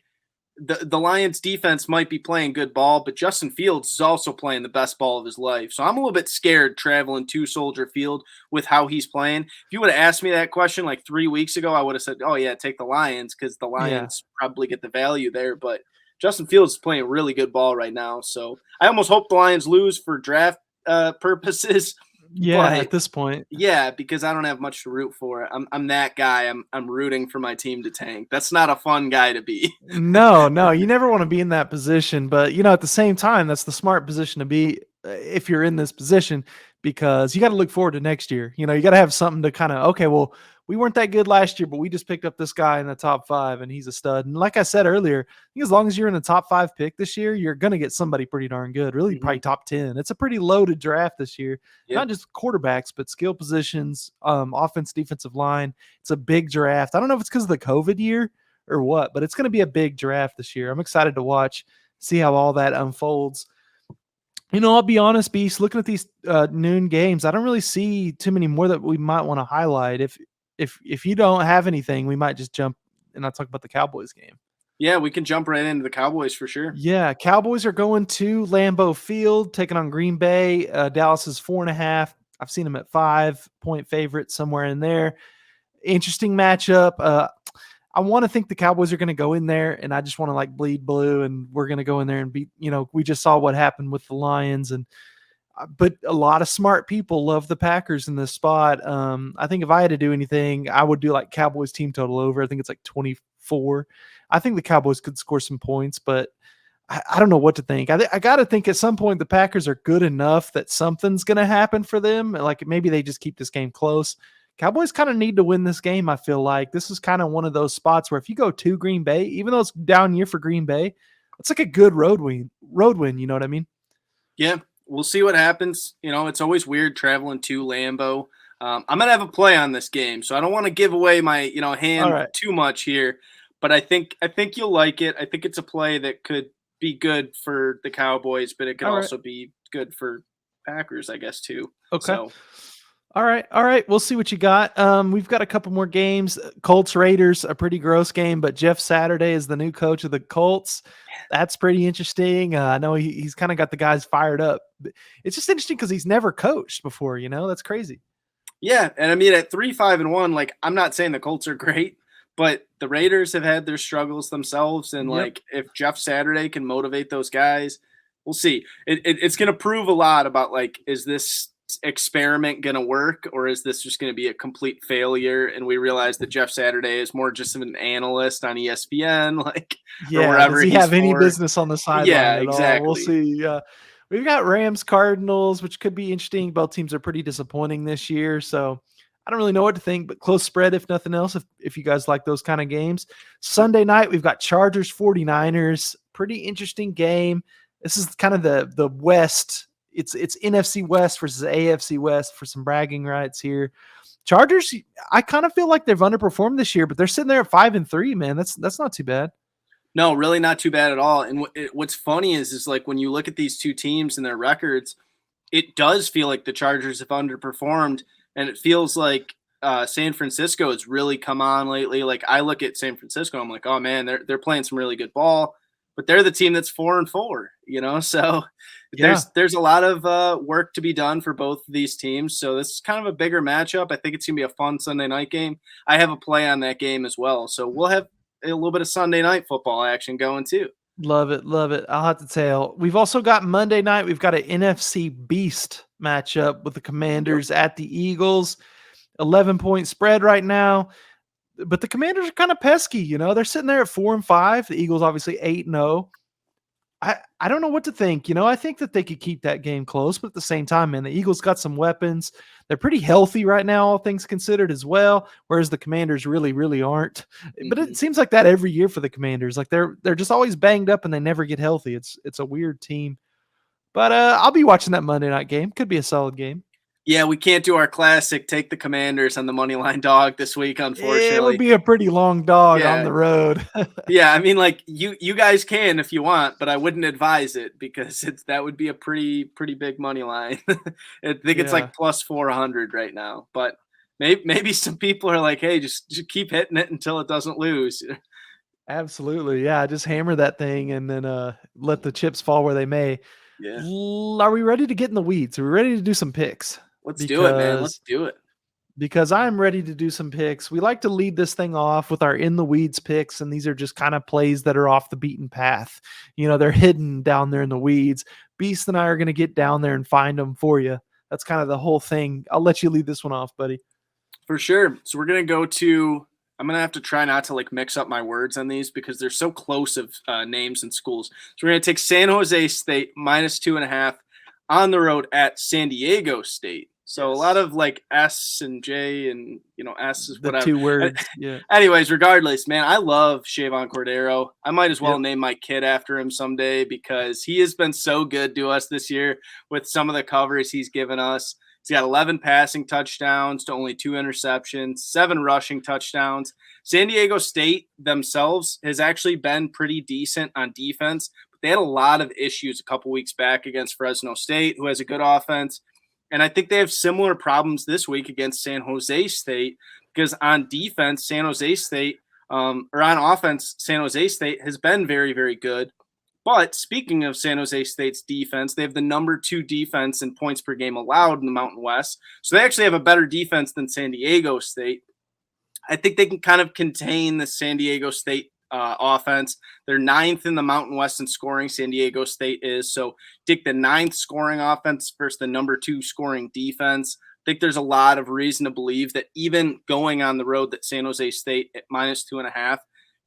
the Lions defense might be playing good ball, but Justin Fields is also playing the best ball of his life. So I'm a little bit scared traveling to Soldier Field with how he's playing. If you would have asked me that question like 3 weeks ago, I would have said, oh yeah, take the Lions because the Lions probably get the value there. But Justin Fields is playing really good ball right now. So I almost hope the Lions lose for draft purposes. Yeah, at this point. Yeah, because I don't have much to root for. I'm that guy. I'm rooting for my team to tank. That's not a fun guy to be. No, you never want to be in that position. But, at the same time, that's the smart position to be if you're in this position because you got to look forward to next year. You got to have something to kind of, okay, well, we weren't that good last year, but we just picked up this guy in the top 5 and he's a stud. And like I said earlier, I think as long as you're in the top 5 pick this year, you're going to get somebody pretty darn good, really probably top 10. It's a pretty loaded draft this year, not just quarterbacks, but skill positions, offense, defensive line. It's a big draft. I don't know if it's because of the COVID year or what, but it's going to be a big draft this year. I'm excited to watch, see how all that unfolds. I'll be honest, Beast, looking at these noon games, I don't really see too many more that we might want to highlight. If you don't have anything, we might just jump and I'll talk about the Cowboys game. Yeah, we can jump right into the Cowboys for sure. Yeah, Cowboys are going to Lambeau Field, taking on Green Bay. Dallas is 4.5. I've seen them at 5-point favorite somewhere in there. Interesting matchup. I want to think the Cowboys are going to go in there, and I just want to like bleed blue, and we're going to go in there and beat. We just saw what happened with the Lions, but a lot of smart people love the Packers in this spot. I think if I had to do anything, I would do like Cowboys team total over. I think it's like 24. I think the Cowboys could score some points, but I don't know what to think. I got to think at some point the Packers are good enough that something's going to happen for them. Like maybe they just keep this game close. Cowboys kind of need to win this game. I feel like this is kind of one of those spots where if you go to Green Bay, even though it's down year for Green Bay, it's like a good road win. You know what I mean? Yeah. We'll see what happens. It's always weird traveling to Lambeau. I'm going to have a play on this game, so I don't want to give away my, hand too much here, but I think you'll like it. I think it's a play that could be good for the Cowboys, but it could also be good for Packers, I guess, too. Okay. So. All right. We'll see what you got. We've got a couple more games. Colts Raiders, a pretty gross game, but Jeff Saturday is the new coach of the Colts. That's pretty interesting. I know he's kind of got the guys fired up. It's just interesting because he's never coached before. That's crazy. Yeah, and I mean at 3-5-1, like I'm not saying the Colts are great, but the Raiders have had their struggles themselves, and like if Jeff Saturday can motivate those guys, we'll see. It's going to prove a lot about like is this experiment going to work or is this just going to be a complete failure, and we realize that Jeff Saturday is more just an analyst on ESPN or wherever. Does he have any business on the sideline? Yeah, exactly. We'll see. We've got Rams Cardinals, which could be interesting. Both teams are pretty disappointing this year, so I don't really know what to think, but close spread if nothing else, if you guys like those kind of games. Sunday night, we've got Chargers 49ers. Pretty interesting game. This is kind of the West. It's NFC West versus AFC West for some bragging rights here. Chargers, I kind of feel like they've underperformed this year, but they're sitting there at 5-3, man. That's not too bad. No, really not too bad at all. And what's funny is like when you look at these two teams and their records, it does feel like the Chargers have underperformed, and it feels like San Francisco has really come on lately. Like I look at San Francisco, I'm like, oh man, they're playing some really good ball. but they're the team that's 4-4, so there's a lot of work to be done for both of these teams. So this is kind of a bigger matchup. I think it's going to be a fun Sunday night game. I have a play on that game as well. So we'll have a little bit of Sunday night football action going too. Love it. Love it. I'll have to tell. We've also got Monday night. We've got an NFC beast matchup with the Commanders at the Eagles. 11-point spread right now. But the Commanders are kind of pesky. They're sitting there at 4-5. The Eagles obviously 8-0. I don't know what to think. I think that they could keep that game close, but at the same time, man, the Eagles got some weapons. They're pretty healthy right now, all things considered as well, whereas the Commanders really, really aren't. But it seems like that every year for the Commanders. Like they're just always banged up and they never get healthy. It's a weird team. But I'll be watching that Monday night game. Could be a solid game. Yeah, we can't do our classic take the Commanders on the money line dog this week, unfortunately. It would be a pretty long dog on the road. Yeah, I mean, like you guys can if you want, but I wouldn't advise it because that would be a pretty big money line. I think it's like plus 400 right now, but maybe some people are like, hey, just keep hitting it until it doesn't lose. Absolutely, yeah. Just hammer that thing and then let the chips fall where they may. Yeah. Are we ready to get in the weeds? Are we ready to do some picks? Let's do it, man. Let's do it. Because I'm ready to do some picks. We like to lead this thing off with our in the weeds picks, and these are just kind of plays that are off the beaten path. They're hidden down there in the weeds. Beast and I are going to get down there and find them for you. That's kind of the whole thing. I'll let you lead this one off, buddy. For sure. So we're going to go to – I'm going to have to try not to mix up my words on these because they're so close of names and schools. So we're going to take San Jose State minus 2.5 on the road at San Diego State. So a lot of S and J and, S is whatever. The 2 words, yeah. Anyways, regardless, man, I love Chevan Cordero. I might as well name my kid after him someday because he has been so good to us this year with some of the covers he's given us. He's got 11 passing touchdowns to only 2 interceptions, 7 rushing touchdowns. San Diego State themselves has actually been pretty decent on defense, but they had a lot of issues a couple weeks back against Fresno State, who has a good offense. And I think they have similar problems this week against San Jose State because on defense, San Jose State, or on offense, San Jose State has been very, very good. But speaking of San Jose State's defense, they have the number 2 defense in points per game allowed in the Mountain West. So they actually have a better defense than San Diego State. I think they can kind of contain the San Diego State offense. They're 9th in the Mountain West in scoring. San Diego State is. So take the 9th scoring offense versus the number 2 scoring defense. I think there's a lot of reason to believe that even going on the road that San Jose State at minus 2.5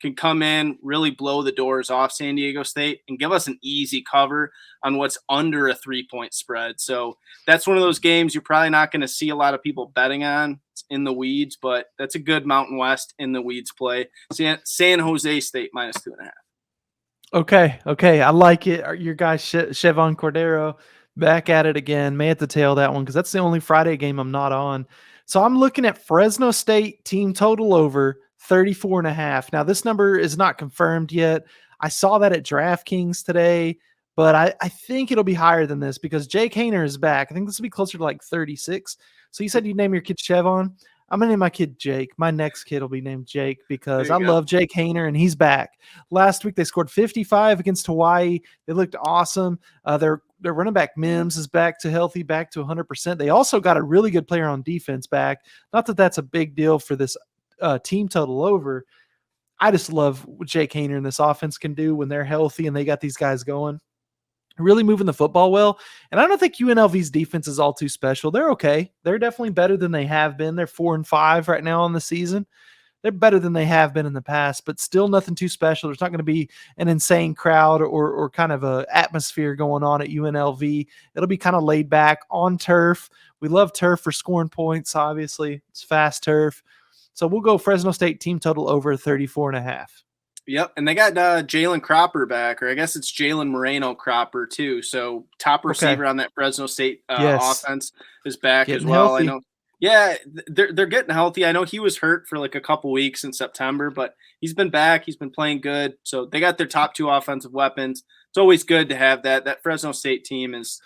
can come in, really blow the doors off San Diego State and give us an easy cover on what's under a 3-point spread. So that's one of those games you're probably not going to see a lot of people betting on. It's in the weeds, but that's a good Mountain West in the weeds play. San Jose State minus 2.5. Okay. I like it. Your guy, Chevan Cordero, back at it again. May have to tail that one because that's the only Friday game I'm not on. So I'm looking at Fresno State team total over 34.5. Now, this number is not confirmed yet. I saw that at DraftKings today, but I think it'll be higher than this because Jake Haener is back. I think this will be closer to 36. So you said you'd name your kid Chevan. I'm going to name my kid Jake. My next kid will be named Jake because I love Jake Haener, and he's back. Last week, they scored 55 against Hawaii. They looked awesome. Their running back Mims is back to healthy, back to 100%. They also got a really good player on defense back. Not that that's a big deal for this team total over. I just love what Jake Haener and this offense can do when they're healthy and they got these guys going. Really moving the football well. And I don't think UNLV's defense is all too special. They're okay. They're definitely better than they have been. They're 4-5 right now on the season. They're better than they have been in the past, but still nothing too special. There's not going to be an insane crowd or kind of a atmosphere going on at UNLV. It'll be kind of laid back on turf. We love turf for scoring points, obviously. It's fast turf. So we'll go Fresno State team total over 34.5. Yep, and they got Jalen Cropper back, or I guess it's Jalen Moreno Cropper too. So top receiver on that Fresno State offense is back as well. Healthy. I know. Yeah, they're getting healthy. I know he was hurt for a couple weeks in September, but he's been back. He's been playing good. So they got their top 2 offensive weapons. It's always good to have that. That Fresno State team is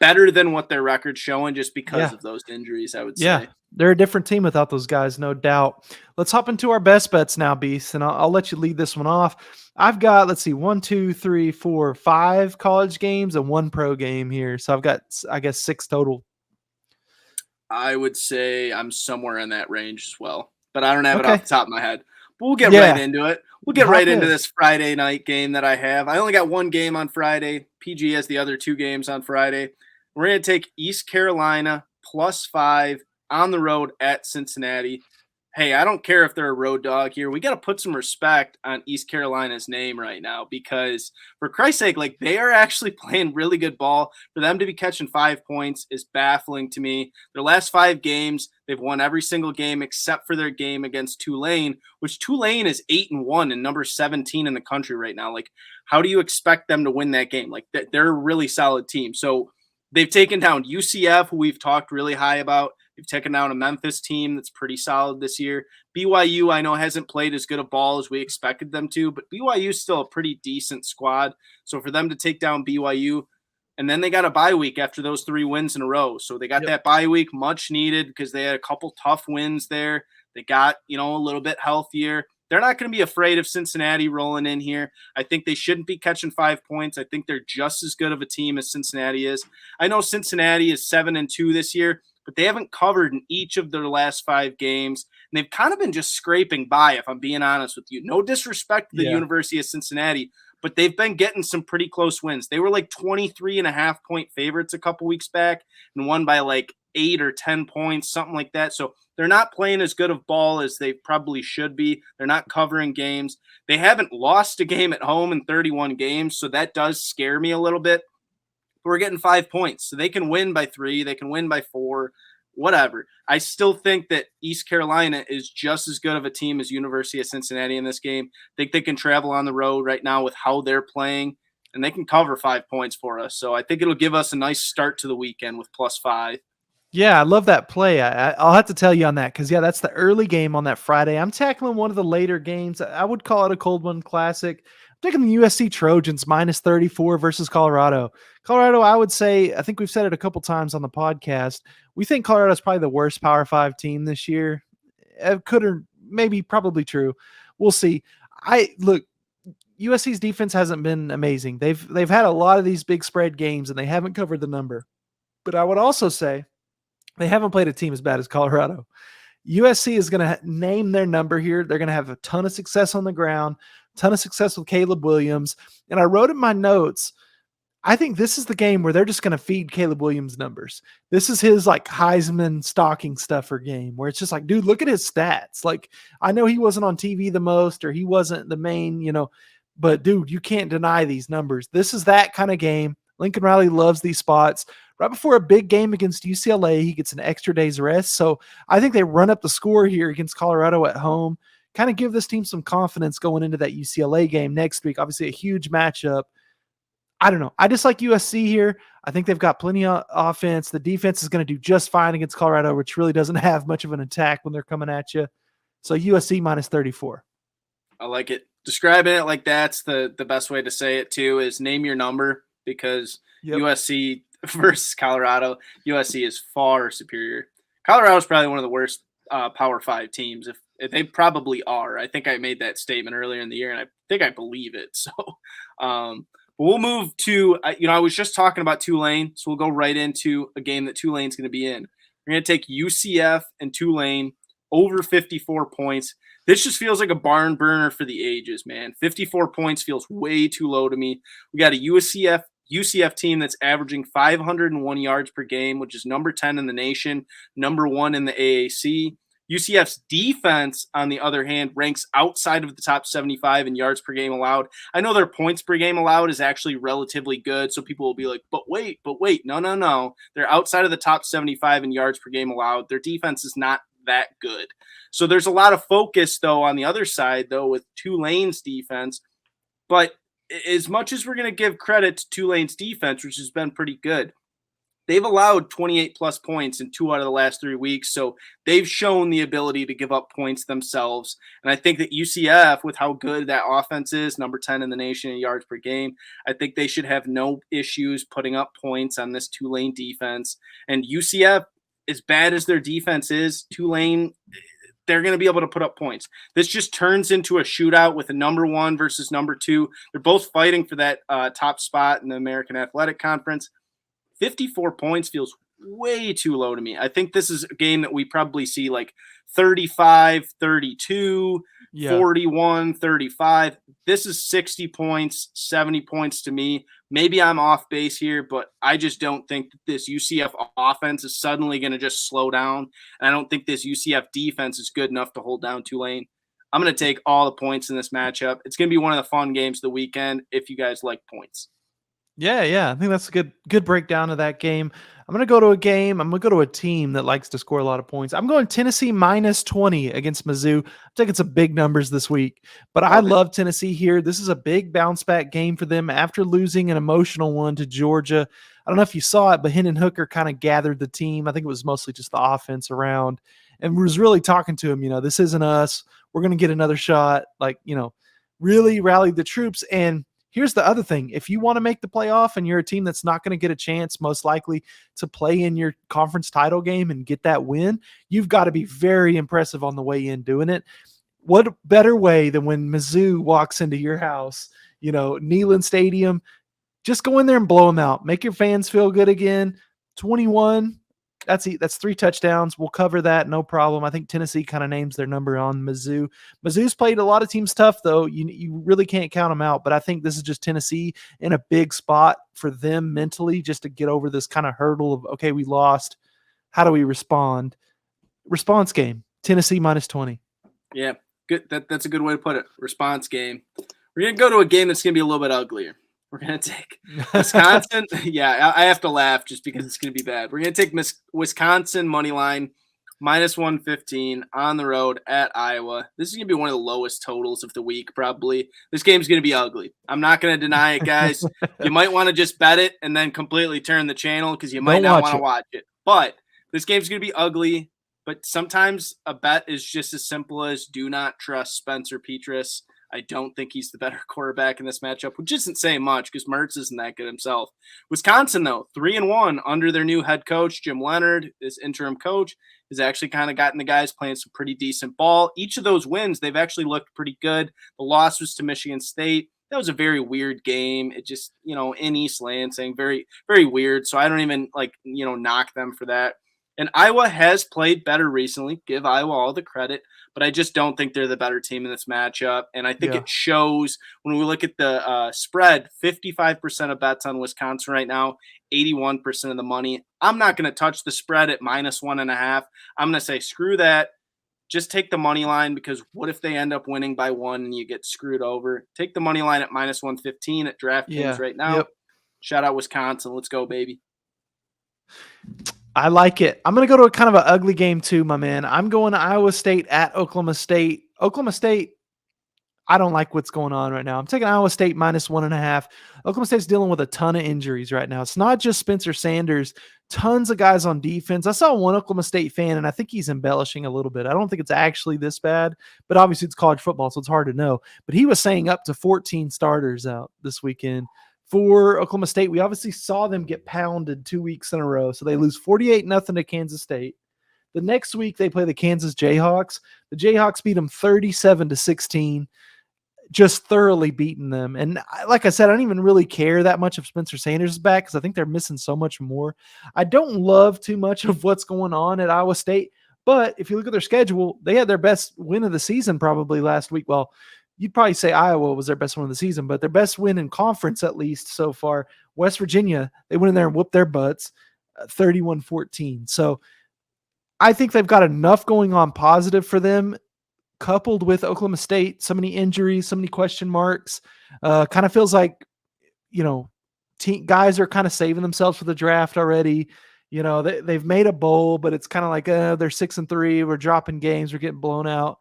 better than what their record's showing just because of those injuries, I would say. They're a different team without those guys, no doubt. Let's hop into our best bets now, Beast, and I'll let you lead this one off. I've got, let's see, 1, 2, 3, 4, 5 college games and 1 pro game here. So I've got, I guess, 6 total. I would say I'm somewhere in that range as well, but I don't have it Okay. off the top of my head. But we'll get right into it. We'll get right into this Friday night game that I have. I only got one game on Friday. PG has the other 2 games on Friday. We're going to take East Carolina +5 on the road at Cincinnati. Hey, I don't care if they're a road dog here. We got to put some respect on East Carolina's name right now because, for Christ's sake, like, they are actually playing really good ball. For them to be catching 5 points is baffling to me. Their last 5 games, they've won every single game except for their game against Tulane, which Tulane is 8-1 and number 17 in the country right now. Like, how do you expect them to win that game? Like, they're a really solid team. So they've taken down UCF, who we've talked really high about. They've taken down a Memphis team that's pretty solid this year. BYU, I know, hasn't played as good a ball as we expected them to, but BYU is still a pretty decent squad. So for them to take down BYU, and then they got a bye week after those 3 wins in a row. So they got that bye week much needed because they had a couple tough wins there. They got, a little bit healthier. They're not going to be afraid of Cincinnati rolling in here. I think they shouldn't be catching 5 points. I think they're just as good of a team as Cincinnati is. I know Cincinnati is 7-2 this year, but they haven't covered in each of their last 5 games. And they've kind of been just scraping by, if I'm being honest with you. No disrespect to the University of Cincinnati, but they've been getting some pretty close wins. They were like 23.5-point favorites a couple weeks back and won by like 8 or 10 points, something like that. So they're not playing as good of ball as they probably should be. They're not covering games. They haven't lost a game at home in 31 games, so that does scare me a little bit. But we're getting 5 points, so they can win by 3. They can win by 4, whatever. I still think that East Carolina is just as good of a team as University of Cincinnati in this game. I think they can travel on the road right now with how they're playing, and they can cover 5 points for us. So I think it'll give us a nice start to the weekend with +5. Yeah, I love that play. I'll have to tell you on that because, that's the early game on that Friday. I'm tackling one of the later games. I would call it a cold one classic. I'm taking the USC Trojans -34 versus Colorado. Colorado, I would say, I think we've said it a couple times on the podcast. We think Colorado is probably the worst Power 5 team this year. It could or maybe probably true. We'll see. Look, USC's defense hasn't been amazing. They've had a lot of these big spread games and they haven't covered the number. But I would also say they haven't played a team as bad as Colorado. USC is going to name their number here. They're going to have a ton of success on the ground, ton of success with Caleb Williams. And I wrote in my notes, I think this is the game where they're just going to feed Caleb Williams numbers. This is his like Heisman stocking stuffer game where it's just like, dude, look at his stats. Like, I know he wasn't on TV the most or he wasn't the main, but dude, you can't deny these numbers. This is that kind of game. Lincoln Riley loves these spots. Right before a big game against UCLA, he gets an extra day's rest. So I think they run up the score here against Colorado at home, kind of give this team some confidence going into that UCLA game next week. Obviously a huge matchup. I don't know. I just like USC here. I think they've got plenty of offense. The defense is going to do just fine against Colorado, which really doesn't have much of an attack when they're coming at you. So USC -34. I like it. Describing it like that's the best way to say it too is name your number because USC versus Colorado, USC is far superior. Colorado is probably one of the worst Power 5 teams. If they probably are. I think I made that statement earlier in the year, and I think I believe it. So we'll move to, I was just talking about Tulane, so we'll go right into a game that Tulane's going to be in. We're going to take UCF and Tulane over 54 points. This just feels like a barn burner for the ages, man. 54 points feels way too low to me. We got a UCF team that's averaging 501 yards per game, which is number 10 in the nation, number 1 in the AAC. UCF's defense, on the other hand, ranks outside of the top 75 in yards per game allowed. I know their points per game allowed is actually relatively good, so people will be like, but wait. No. They're outside of the top 75 in yards per game allowed. Their defense is not that good. So there's a lot of focus, though, on the other side, though, with Tulane's defense. But as much as we're going to give credit to Tulane's defense, which has been pretty good, they've allowed 28-plus points in 2 out of the last 3 weeks, so they've shown the ability to give up points themselves. And I think that UCF, with how good that offense is, number 10 in the nation in yards per game, I think they should have no issues putting up points on this Tulane defense. And UCF as bad as their defense is, Tulane, they're going to be able to put up points. This just turns into a shootout with a number 1 versus number 2. They're both fighting for that top spot in the American Athletic Conference. 54 points feels way too low to me. I think this is a game that we probably see like 35, 32, 41, 35. This is 60 points, 70 points to me. Maybe I'm off base here, but I just don't think that this UCF offense is suddenly going to just slow down. And I don't think this UCF defense is good enough to hold down Tulane. I'm going to take all the points in this matchup. It's going to be one of the fun games of the weekend if you guys like points. Yeah. I think that's a good breakdown of that game. I'm going to go to a game. I'm going to go to a team that likes to score a lot of points. I'm going Tennessee minus 20 against Mizzou. I'm taking some big numbers this week, but I love Tennessee here. This is a big bounce back game for them after losing an emotional one to Georgia. I don't know if you saw it, but Hendon Hooker kind of gathered the team. I think it was mostly just the offense around and was really talking to him. This isn't us. We're going to get another shot. Really rallied the troops. And here's the other thing. If you want to make the playoff and you're a team that's not going to get a chance, most likely, to play in your conference title game and get that win, you've got to be very impressive on the way in doing it. What better way than when Mizzou walks into your house, Neyland Stadium, just go in there and blow them out. Make your fans feel good again. 21. That's 3 touchdowns. We'll cover that, no problem. I think Tennessee kind of names their number on Mizzou. Mizzou's played a lot of teams tough, though. You really can't count them out, but I think this is just Tennessee in a big spot for them mentally just to get over this kind of hurdle of, okay, we lost. How do we respond? Response game, Tennessee minus 20. Yeah, good. That's a good way to put it. Response game. We're going to go to a game that's going to be a little bit uglier. We're going to take Wisconsin. Yeah, I have to laugh just because it's going to be bad. We're going to take Wisconsin money line minus 115 on the road at Iowa. This is going to be one of the lowest totals of the week, probably. This game's going to be ugly. I'm not going to deny it, guys. You might want to just bet it and then completely turn the channel because you might not want to watch it. But this game's going to be ugly. But sometimes a bet is just as simple as do not trust Spencer Petras. I don't think he's the better quarterback in this matchup, which isn't saying much because Mertz isn't that good himself. Wisconsin, though, 3-1 under their new head coach, Jim Leonhard, this interim coach, has actually kind of gotten the guys playing some pretty decent ball. Each of those wins, they've actually looked pretty good. The loss was to Michigan State. That was a very weird game. It just, in East Lansing, very, very weird. So I don't even knock them for that. And Iowa has played better recently. Give Iowa all the credit, but I just don't think they're the better team in this matchup. And I think it shows when we look at the spread, 55% of bets on Wisconsin right now, 81% of the money. I'm not going to touch the spread at minus 1.5. I'm going to say, screw that. Just take the money line because what if they end up winning by 1 and you get screwed over? Take the money line at minus 115 at DraftKings right now. Shout out Wisconsin. Let's go, baby. I like it. I'm going to go to a kind of an ugly game too, my man. I'm going to Iowa State at Oklahoma State. Oklahoma State, I don't like what's going on right now. I'm taking Iowa State minus 1.5. Oklahoma State's dealing with a ton of injuries right now. It's not just Spencer Sanders, tons of guys on defense. I saw one Oklahoma State fan, and I think he's embellishing a little bit. I don't think it's actually this bad, but obviously it's college football, so it's hard to know. But he was saying up to 14 starters out this weekend. For Oklahoma State, we obviously saw them get pounded 2 weeks in a row. So they lose 48-0 to Kansas State. The next week, they play the Kansas Jayhawks. The Jayhawks beat them 37-16, just thoroughly beating them. And like I said, I don't even really care that much if Spencer Sanders is back because I think they're missing so much more. I don't love too much of what's going on at Iowa State. But if you look at their schedule, they had their best win of the season probably last week. Well, you'd probably say Iowa was their best win of the season, but their best win in conference, at least so far, West Virginia, they went in there and whooped their butts 31-14. So I think they've got enough going on positive for them, coupled with Oklahoma State, so many injuries, so many question marks. Kind of feels like, guys are kind of saving themselves for the draft already. They've made a bowl, but it's kind of like they're 6-3. We're dropping games. We're getting blown out.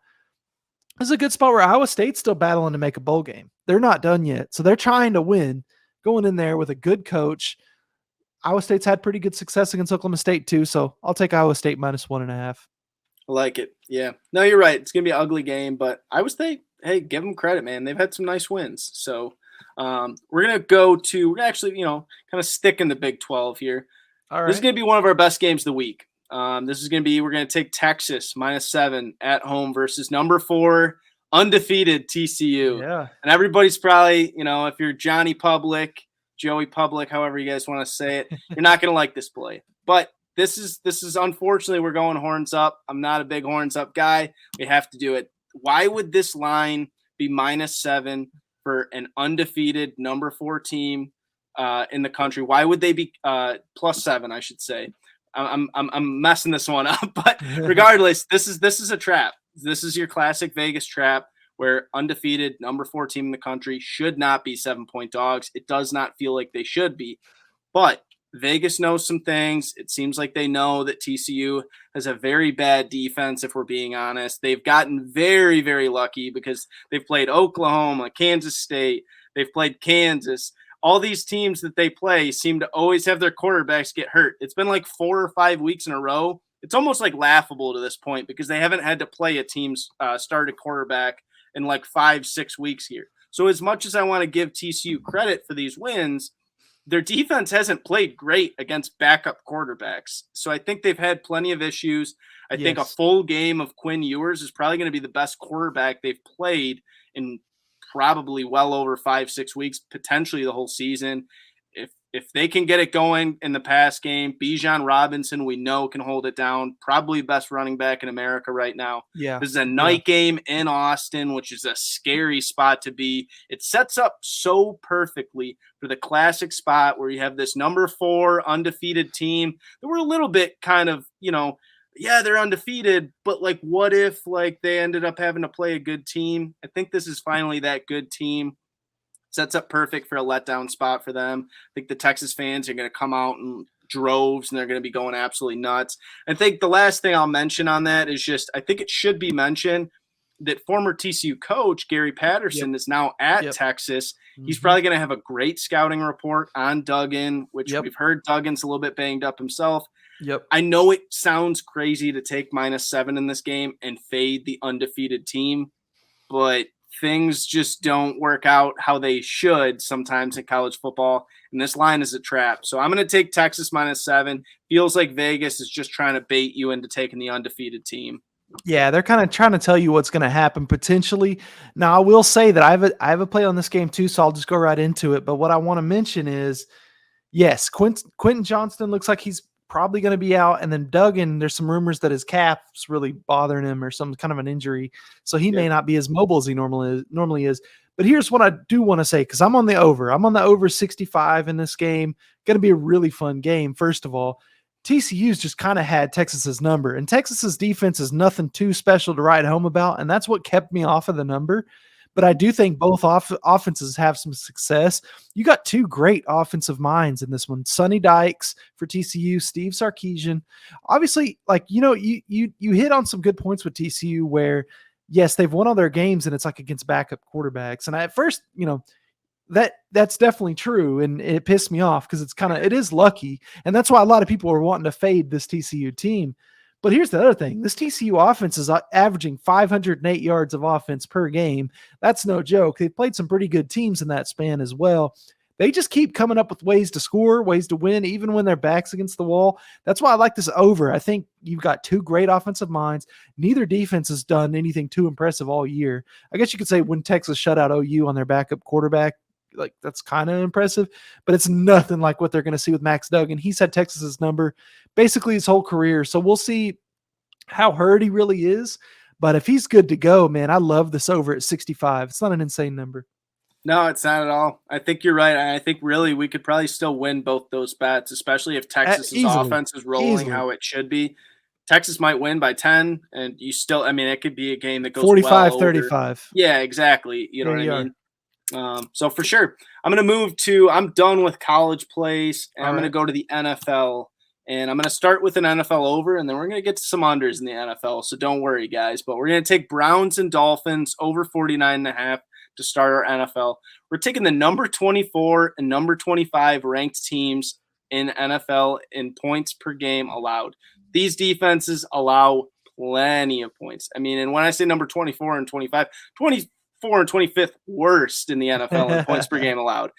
This is a good spot where Iowa State's still battling to make a bowl game. They're not done yet. So they're trying to win, going in there with a good coach. Iowa State's had pretty good success against Oklahoma State too. So I'll take Iowa State minus 1.5. I like it. Yeah. No, you're right. It's going to be an ugly game, but Iowa State, hey, give them credit, man. They've had some nice wins. So we're going to actually, kind of stick in the Big 12 here. All right. This is going to be one of our best games of the week. This is going to be, we're going to take Texas -7 at home versus number 4 undefeated TCU. Yeah. And everybody's probably, if you're Johnny Public, Joey Public, however you guys want to say it, you're not going to like this play. But this is unfortunately, we're going horns up. I'm not a big horns up guy. We have to do it. Why would this line be -7 for an undefeated number 4 team in the country? Why would they be +7? I should say. I'm messing this one up, but regardless, this is a trap. This is your classic Vegas trap where undefeated number 4 team in the country should not be 7-point dogs. It does not feel like they should be, but Vegas knows some things. It seems like they know that TCU has a very bad defense, if we're being honest. They've gotten very, very lucky because they've played Oklahoma, Kansas State, they've played Kansas. All these teams that they play seem to always have their quarterbacks get hurt. It's been like 4 or 5 weeks in a row. It's almost like laughable to this point because they haven't had to play a team's started quarterback in like 5-6 weeks here. So as much as I want to give TCU credit for these wins, their defense hasn't played great against backup quarterbacks. So I think they've had plenty of issues. I think a full game of Quinn Ewers is probably going to be the best quarterback they've played in probably well over 5-6 weeks, potentially the whole season. If they can get it going in the pass game, Bijan Robinson, we know, can hold it down. Probably best running back in America right now. Yeah. This is a night game in Austin, which is a scary spot to be. It sets up so perfectly for the classic spot where you have this number 4 undefeated team that we're a little bit kind of, yeah, they're undefeated, but like, what if like they ended up having to play a good team? I think this is finally that good team. Sets up perfect for a letdown spot for them. I think the Texas fans are going to come out in droves and they're going to be going absolutely nuts. I think the last thing I'll mention on that is just, I think it should be mentioned that former TCU coach Gary Patterson is now at Texas. He's probably going to have a great scouting report on Duggan, which we've heard Duggan's a little bit banged up himself. I know it sounds crazy to take -7 in this game and fade the undefeated team, but things just don't work out how they should sometimes in college football, and this line is a trap. So I'm going to take Texas -7. Feels like Vegas is just trying to bait you into taking the undefeated team. Yeah, they're kind of trying to tell you what's going to happen potentially. Now, I will say that I have a play on this game too, so I'll just go right into it. But what I want to mention is, yes, Quentin Johnston looks like he's probably going to be out. And then Duggan, there's some rumors that his calf's really bothering him or some kind of an injury. So he may not be as mobile as he normally is. But here's what I do want to say, because I'm on the over. I'm on the over 65 in this game. Going to be a really fun game. First of all, TCU's just kind of had Texas's number. And Texas's defense is nothing too special to write home about. And that's what kept me off of the number. But I do think both offenses have some success. You got 2 great offensive minds in this one. Sonny Dykes for TCU, Steve Sarkisian. Obviously, you hit on some good points with TCU where, yes, they've won all their games and it's like against backup quarterbacks. And at first, that's definitely true. And it pissed me off because it is lucky. And that's why a lot of people are wanting to fade this TCU team. But here's the other thing. This TCU offense is averaging 508 yards of offense per game. That's no joke. They've played some pretty good teams in that span as well. They just keep coming up with ways to score, ways to win, even when their back's against the wall. That's why I like this over. I think you've got 2 great offensive minds. Neither defense has done anything too impressive all year. I guess you could say when Texas shut out OU on their backup quarterback, like that's kind of impressive, but it's nothing like what they're going to see with Max Duggan. He's had Texas's number basically his whole career. So we'll see how hurt he really is. But if he's good to go, man, I love this over at 65. It's not an insane number. No, it's not at all. I think you're right. I think really we could probably still win both those bets, especially if Texas's offense is rolling how it should be. Texas might win by 10, and you still, it could be a game that goes 45-35. Yeah, exactly. You know what I mean? So for sure, I'm going to move to, I'm done with college plays, and I'm going to go to the NFL. And I'm going to start with an NFL over, and then we're going to get to some unders in the NFL. So don't worry, guys. But we're going to take Browns and Dolphins over 49.5 to start our NFL. We're taking the number 24 and number 25 ranked teams in NFL in points per game allowed. These defenses allow plenty of points. And when I say number 24 and 25, 24 and 25th worst in the NFL in points per game allowed.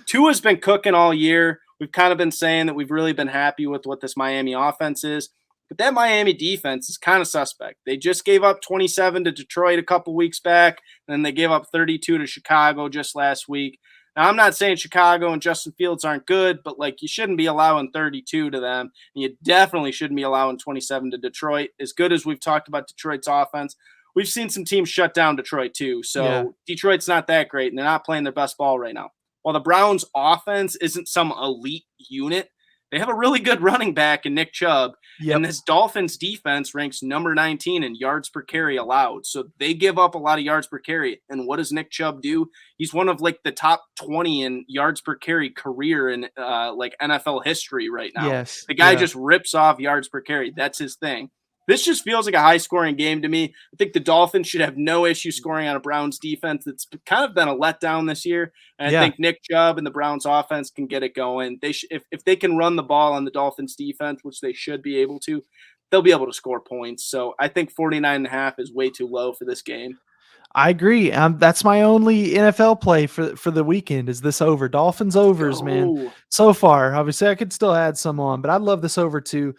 Tua's been cooking all year. We've kind of been saying that we've really been happy with what this Miami offense is. But that Miami defense is kind of suspect. They just gave up 27 to Detroit a couple weeks back, and then they gave up 32 to Chicago just last week. Now, I'm not saying Chicago and Justin Fields aren't good, but like you shouldn't be allowing 32 to them. And you definitely shouldn't be allowing 27 to Detroit. As good as we've talked about Detroit's offense, we've seen some teams shut down Detroit too. So Detroit's not that great, and they're not playing their best ball right now. While the Browns offense isn't some elite unit, they have a really good running back in Nick Chubb. Yep. And this Dolphins defense ranks number 19 in yards per carry allowed. So they give up a lot of yards per carry. And what does Nick Chubb do? He's one of like the top 20 in yards per carry career in like NFL history right now. Yes. The guy just rips off yards per carry. That's his thing. This just feels like a high-scoring game to me. I think the Dolphins should have no issue scoring on a Browns defense that's kind of been a letdown this year. And I think Nick Chubb and the Browns offense can get it going. They if they can run the ball on the Dolphins defense, which they should be able to, they'll be able to score points. So I think 49.5 is way too low for this game. I agree. That's my only NFL play for the weekend is this over. Dolphins overs, man. So far, obviously, I could still add some on, but I love this over too.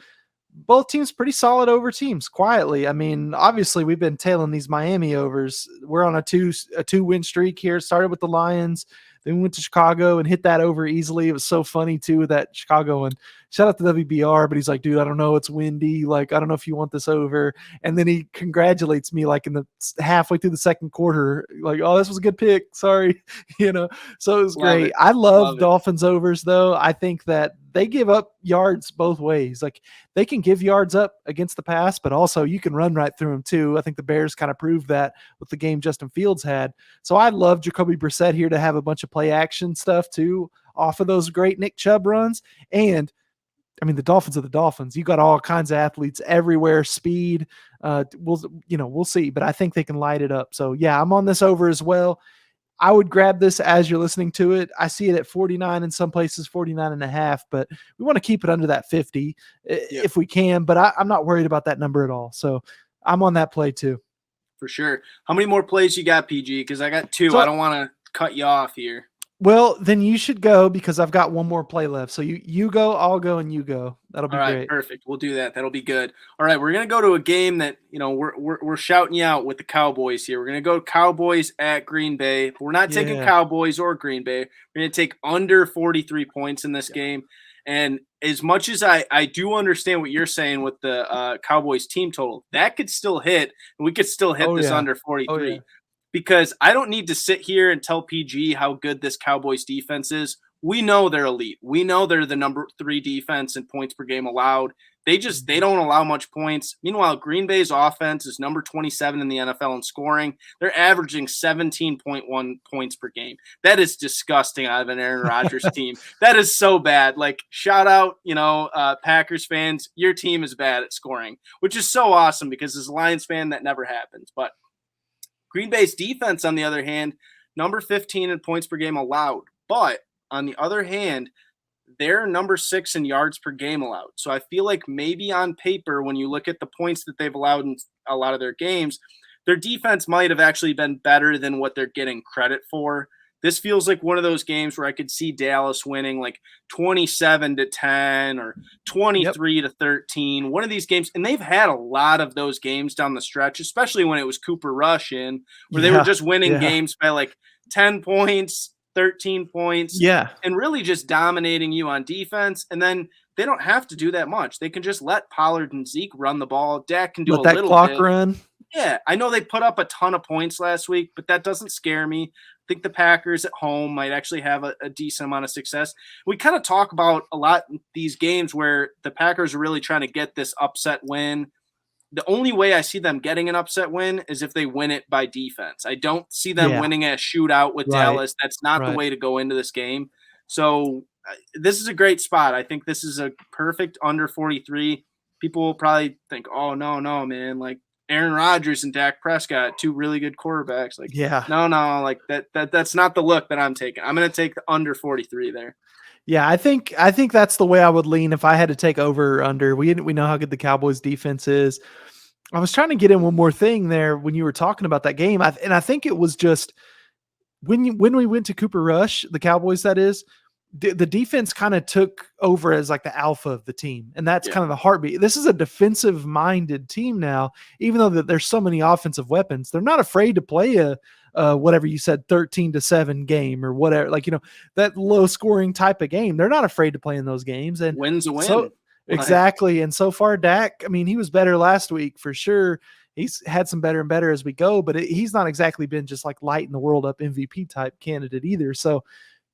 Both teams pretty solid over teams quietly. I mean, obviously we've been tailing these Miami overs. We're on a two win streak here. Started with the Lions, then we went to Chicago and hit that over easily. It was so funny too with that Chicago and shout out to WBR, but he's like, dude, I don't know. It's windy. Like, I don't know if you want this over. And then he congratulates me like in the halfway through the second quarter, like, oh, this was a good pick. Sorry. So it was great. I love Dolphins overs though. I think that they give up yards both ways. Like they can give yards up against the pass, but also you can run right through them too. I think the Bears kind of proved that with the game Justin Fields had. So I love Jacoby Brissett here to have a bunch of play action stuff too off of those great Nick Chubb runs. And I mean, the Dolphins are the Dolphins. You got all kinds of athletes everywhere, speed. We'll see, but I think they can light it up. So yeah, I'm on this over as well. I would grab this as you're listening to it. I see it at 49 in some places, 49.5, but we want to keep it under that 50 if we can, but I'm not worried about that number at all. So I'm on that play too. For sure. How many more plays you got, PG? Because I got two. So, I don't want to cut you off here. Well, then you should go because I've got one more play left. So you go, I'll go, and you go. That'll be great. Perfect. We'll do that. That'll be good. All right, we're gonna go to a game that we're shouting you out with the Cowboys here. We're gonna go Cowboys at Green Bay. But we're not taking Cowboys or Green Bay. We're gonna take under 43 points in this game. And as much as I do understand what you're saying with the Cowboys team total, that could still hit, and we could still hit this under 43. Because I don't need to sit here and tell PG how good this Cowboys defense is. We know they're elite. We know they're the number 3 defense in points per game allowed. They don't allow much points. Meanwhile, Green Bay's offense is number 27 in the NFL in scoring. They're averaging 17.1 points per game. That is disgusting out of an Aaron Rodgers team. That is so bad. Like, shout out, Packers fans. Your team is bad at scoring, which is so awesome because as a Lions fan, that never happens. But Green Bay's defense, on the other hand, number 15 in points per game allowed. But on the other hand, they're number 6 in yards per game allowed. So I feel like maybe on paper, when you look at the points that they've allowed in a lot of their games, their defense might have actually been better than what they're getting credit for. This feels like one of those games where I could see Dallas winning like 27-10 or 23-13. One of these games, and they've had a lot of those games down the stretch, especially when it was Cooper Rush in, where they were just winning games by like 10 points, 13 points, and really just dominating you on defense. And then they don't have to do that much. They can just let Pollard and Zeke run the ball. Dak can do a little bit. Let that clock run. Yeah, I know they put up a ton of points last week, but that doesn't scare me. I think the Packers at home might actually have a decent amount of success. We kind of talk about a lot in these games where the Packers are really trying to get this upset win. The only way I see them getting an upset win is if they win it by defense. I don't see them winning a shootout with Dallas. That's not the way to go into this game. So this is a great spot. I think this is a perfect under 43. People will probably think, oh, no, man, like, Aaron Rodgers and Dak Prescott, 2 really good quarterbacks. Like, no, like that's not the look that I'm taking. I'm going to take the under 43 there. Yeah, I think that's the way I would lean if I had to take over or under. We know how good the Cowboys defense is. I was trying to get in one more thing there when you were talking about that game, and I think it was just when we went to Cooper Rush, the Cowboys, that is. the defense kind of took over as like the alpha of the team, and that's kind of the heartbeat. This is a defensive minded team now, even though that there's so many offensive weapons. They're not afraid to play a whatever you said, 13-7 game or whatever, like, that low scoring type of game. They're not afraid to play in those games, and wins a win. So, exactly. And so far, Dak, I mean, he was better last week for sure. He's had some better and better as we go, but he's not exactly been just like lighting the world up MVP type candidate either. So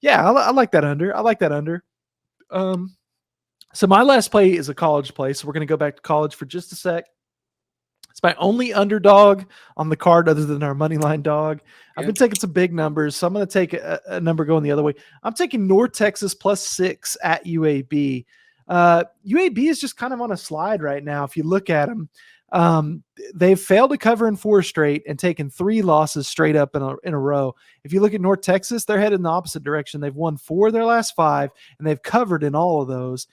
yeah, I like that under. I like that under. So my last play is a college play. So we're going to go back to college for just a sec. It's my only underdog on the card other than our money line dog. I've been taking some big numbers, so I'm going to take a number going the other way. I'm taking North Texas +6 at UAB. UAB is just kind of on a slide right now. If you look at them, they've failed to cover in 4 straight and taken 3 losses straight up in a row. If you look at North Texas, they're headed in the opposite direction. They've won 4 of their last 5, and they've covered in all of those.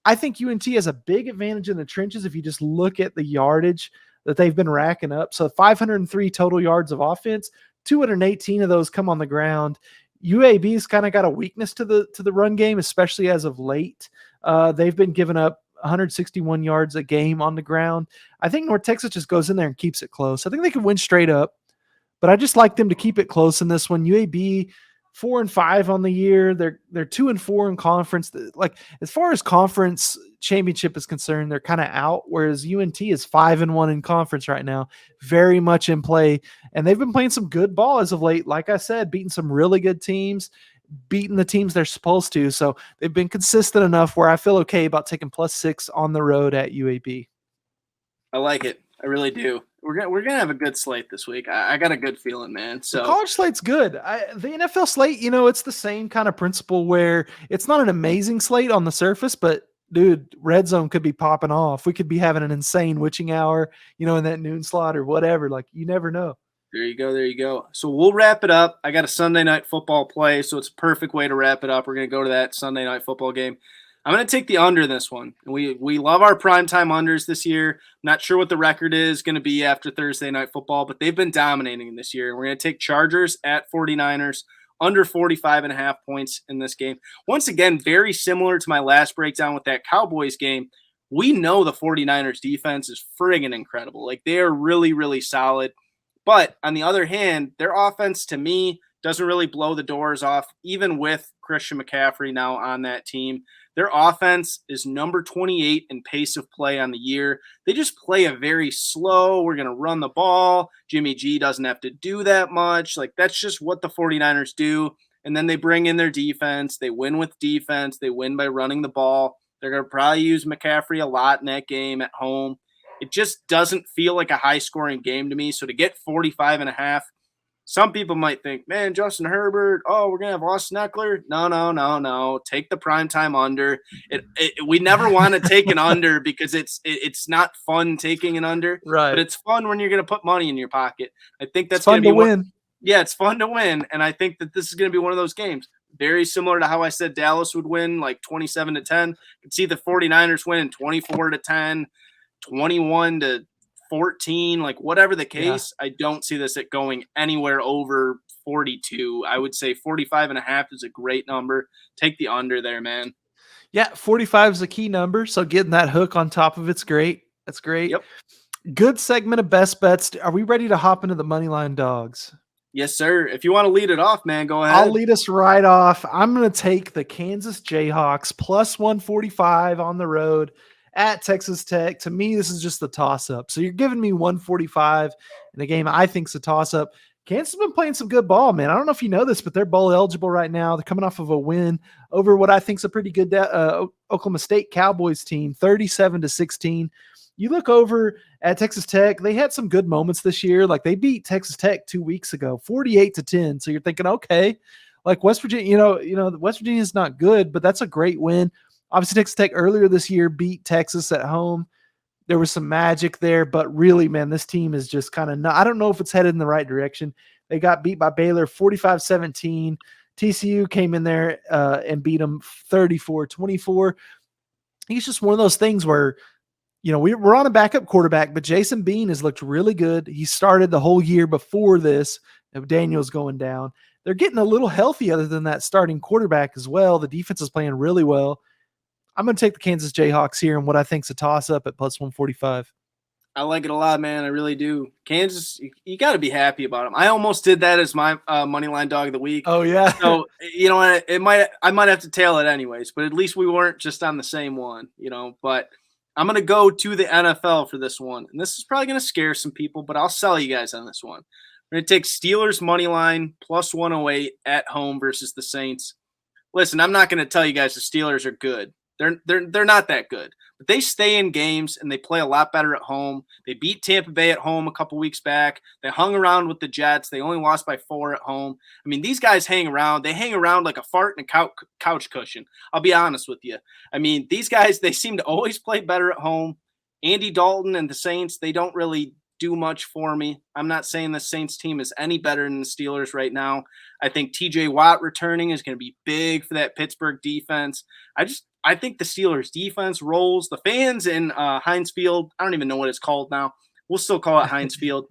I think UNT has a big advantage in the trenches if you just look at the yardage that they've been racking up. So 503 total yards of offense, 218 of those come on the ground. UAB's kind of got a weakness to the run game, especially as of late. They've been giving up 161 yards a game on the ground. I think North Texas just goes in there and keeps it close. I think they can win straight up, but I just like them to keep it close in this one. UAB 4-5 on the year. They're 2-4 in conference. Like, as far as conference championship is concerned, they're kind of out, whereas UNT is 5-1 in conference right now, very much in play. And they've been playing some good ball as of late. Like I said, beating some really good teams, beating the teams they're supposed to. So they've been consistent enough where I feel okay about taking +6 on the road at UAB. I like it. I really do. We're gonna have a good slate this week. I got a good feeling, man. So the college slate's good. The NFL slate, it's the same kind of principle where it's not an amazing slate on the surface, but dude, red zone could be popping off. We could be having an insane witching hour, in that noon slot or whatever. Like, you never know. There you go. There you go. So we'll wrap it up. I got a Sunday night football play, so it's a perfect way to wrap it up. We're going to go to that Sunday night football game. I'm going to take the under in this one. We love our primetime unders this year. I'm not sure what the record is going to be after Thursday night football, but they've been dominating this year. We're going to take Chargers at 49ers, under 45.5 points in this game. Once again, very similar to my last breakdown with that Cowboys game. We know the 49ers defense is friggin' incredible. Like, they are really, really solid. But on the other hand, their offense, to me, doesn't really blow the doors off, even with Christian McCaffrey now on that team. Their offense is number 28 in pace of play on the year. They just play a very slow, we're going to run the ball. Jimmy G doesn't have to do that much. Like, that's just what the 49ers do. And then they bring in their defense. They win with defense. They win by running the ball. They're going to probably use McCaffrey a lot in that game at home. It just doesn't feel like a high-scoring game to me. So to get 45.5, some people might think, man, Justin Herbert, we're going to have Austin Eckler. No. Take the primetime under. We never want to take an under because it's not fun taking an under. Right. But it's fun when you're going to put money in your pocket. I think that's going to be win. Yeah, it's fun to win. And I think that this is going to be one of those games. Very similar to how I said Dallas would win, like 27-10. You could see the 49ers win 24-10, 21-14, like whatever the case. Yeah. I don't see this at going anywhere over 42. I would say 45.5 is a great number. Take the under there, man. Yeah, 45 is a key number, so getting that hook on top of it's great. That's great. Yep. Good segment of best bets. Are we ready to hop into the Moneyline Dogs? Yes, sir. If you want to lead it off, man, go ahead. I'll lead us right off. I'm going to take the Kansas Jayhawks +145 on the road at Texas Tech. To me, this is just a toss-up. So you're giving me 145 in a game I think is a toss-up. Kansas has been playing some good ball, man. I don't know if you know this, but they're bowl eligible right now. They're coming off of a win over what I think is a pretty good Oklahoma State Cowboys team, 37-16. You look over at Texas Tech, they had some good moments this year. Like, they beat Texas Tech 2 weeks ago, 48-10. So you're thinking, okay, like West Virginia, West Virginia is not good, but that's a great win. Obviously, Texas Tech earlier this year beat Texas at home. There was some magic there, but really, man, this team is just kind of not – I don't know if it's headed in the right direction. They got beat by Baylor 45-17. TCU came in there and beat them 34-24. It's just one of those things where – we're on a backup quarterback, but Jason Bean has looked really good. He started the whole year before this. Daniel's going down. they're getting a little healthy other than that starting quarterback as well. The defense is playing really well. I'm going to take the Kansas Jayhawks here and what I think is a toss-up at plus 145. I like it a lot, man. I really do. Kansas, you got to be happy about them. I almost did that as my money line dog of the week. Oh, yeah. So, I might have to tail it anyways, but at least we weren't just on the same one, But I'm going to go to the NFL for this one. And this is probably going to scare some people, but I'll sell you guys on this one. We're going to take Steelers money line plus 108 at home versus the Saints. Listen, I'm not going to tell you guys the Steelers are good. They're not that good, but they stay in games and they play a lot better at home. They beat Tampa Bay at home a couple weeks back. They hung around with the Jets. They only lost by 4 at home. I mean, these guys hang around. They hang around like a fart in a couch cushion. I'll be honest with you. I mean, these guys, they seem to always play better at home. Andy Dalton and the Saints, they don't really do much for me. I'm not saying the Saints team is any better than the Steelers right now. I think TJ Watt returning is going to be big for that Pittsburgh defense. I think the Steelers defense rolls. The fans in Heinz Field, I don't even know what it's called now. We'll still call it Heinz Field.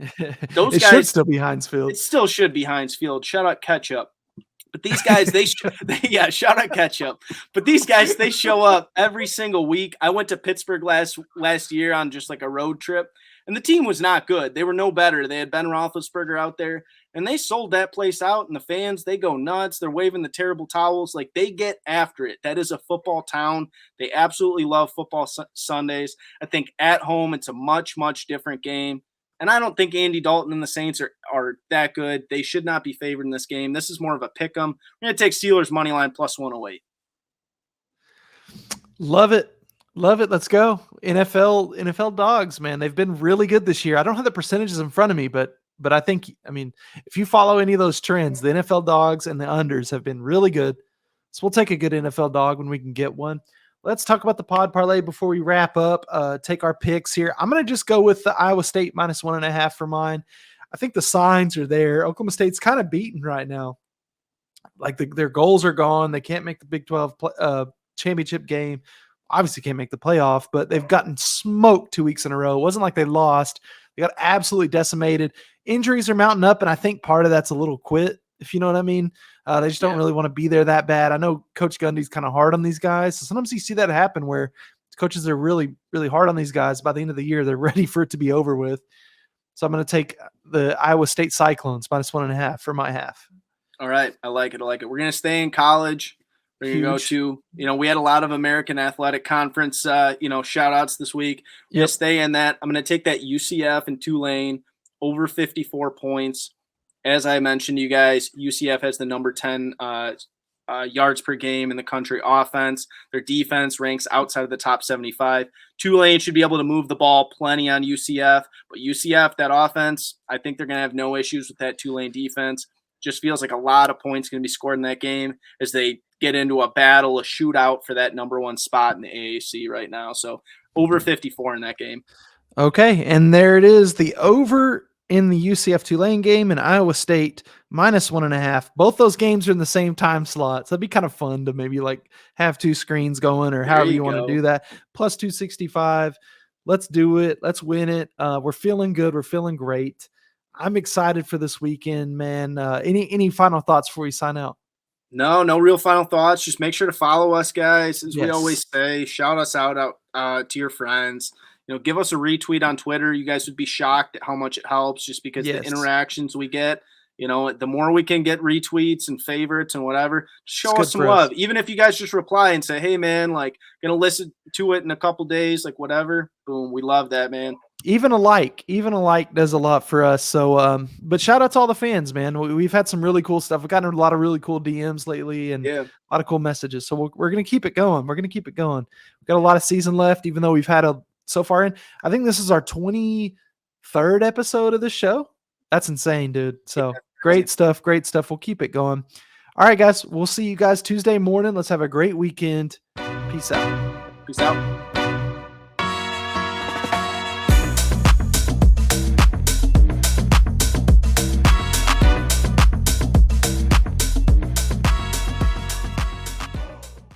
Those guys should still be Heinz Field. It still should be Heinz Field. Shout out Ketchup. But these guys, shout out Ketchup. But these guys, they show up every single week. I went to Pittsburgh last year on just like a road trip, and the team was not good. They were no better. They had Ben Roethlisberger out there, and they sold that place out, and the fans, they go nuts. They're waving the terrible towels. Like, they get after it. That is a football town. They absolutely love football Sundays. I think at home it's a much, much different game. And I don't think Andy Dalton and the Saints are that good. They should not be favored in this game. This is more of a pick 'em. We're going to take Steelers money line plus 108. Love it. Love it. Let's go. NFL dogs, man. They've been really good this year. I don't have the percentages in front of me, but I think, if you follow any of those trends, the NFL dogs and the unders have been really good. So we'll take a good NFL dog when we can get one. Let's talk about the pod parlay before we wrap up, take our picks here. I'm going to just go with the Iowa State minus 1.5 for mine. I think the signs are there. Oklahoma State's kind of beaten right now. Like their goals are gone. They can't make the Big 12 championship game. Obviously can't make the playoff, but they've gotten smoked 2 weeks in a row. It wasn't like they lost. They got absolutely decimated. Injuries are mounting up, and I think part of that's a little quit, if you know what I mean. They just don't really want to be there that bad. I know Coach Gundy's kind of hard on these guys. So sometimes you see that happen where coaches are really, really hard on these guys. By the end of the year, they're ready for it to be over with. So I'm going to take the Iowa State Cyclones minus 1.5 for my half. All right. I like it. We're going to stay in college. We're going to go to, we had a lot of American Athletic Conference, shout outs this week. We're going to stay in that. I'm going to take that UCF and Tulane over 54 points. As I mentioned to you guys, UCF has the number 10 yards per game in the country offense. Their defense ranks outside of the top 75. Tulane should be able to move the ball plenty on UCF. But UCF, that offense, I think they're going to have no issues with that Tulane defense. Just feels like a lot of points going to be scored in that game as they get into a battle, a shootout for that number 1 spot in the AAC right now. So over 54 in that game. Okay, and there it is, the over in the UCF Tulane game and Iowa State minus 1.5. Both those games are in the same time slot. So it'd be kind of fun to maybe like have 2 screens going or however you want to do that. Plus 265. Let's do it. Let's win it. We're feeling good. We're feeling great. I'm excited for this weekend, man. Any final thoughts before we sign out? No real final thoughts. Just make sure to follow us, guys. As we always say, shout us out to your friends. Give us a retweet on Twitter. You guys would be shocked at how much it helps just because the interactions we get, the more we can get retweets and favorites and whatever, show us some love. Even if you guys just reply and say, hey, man, like, going to listen to it in a couple days, like whatever. Boom. We love that, man. Even a like does a lot for us. So, but shout out to all the fans, man. We've had some really cool stuff. We've gotten a lot of really cool DMs lately and a lot of cool messages. So we're going to keep it going. We've got a lot of season left, even though we've had so far in. I think this is our 23rd episode of the show. That's insane, dude. So great stuff. We'll keep it going. All right, guys. We'll see you guys Tuesday morning. Let's have a great weekend. Peace out. Peace out.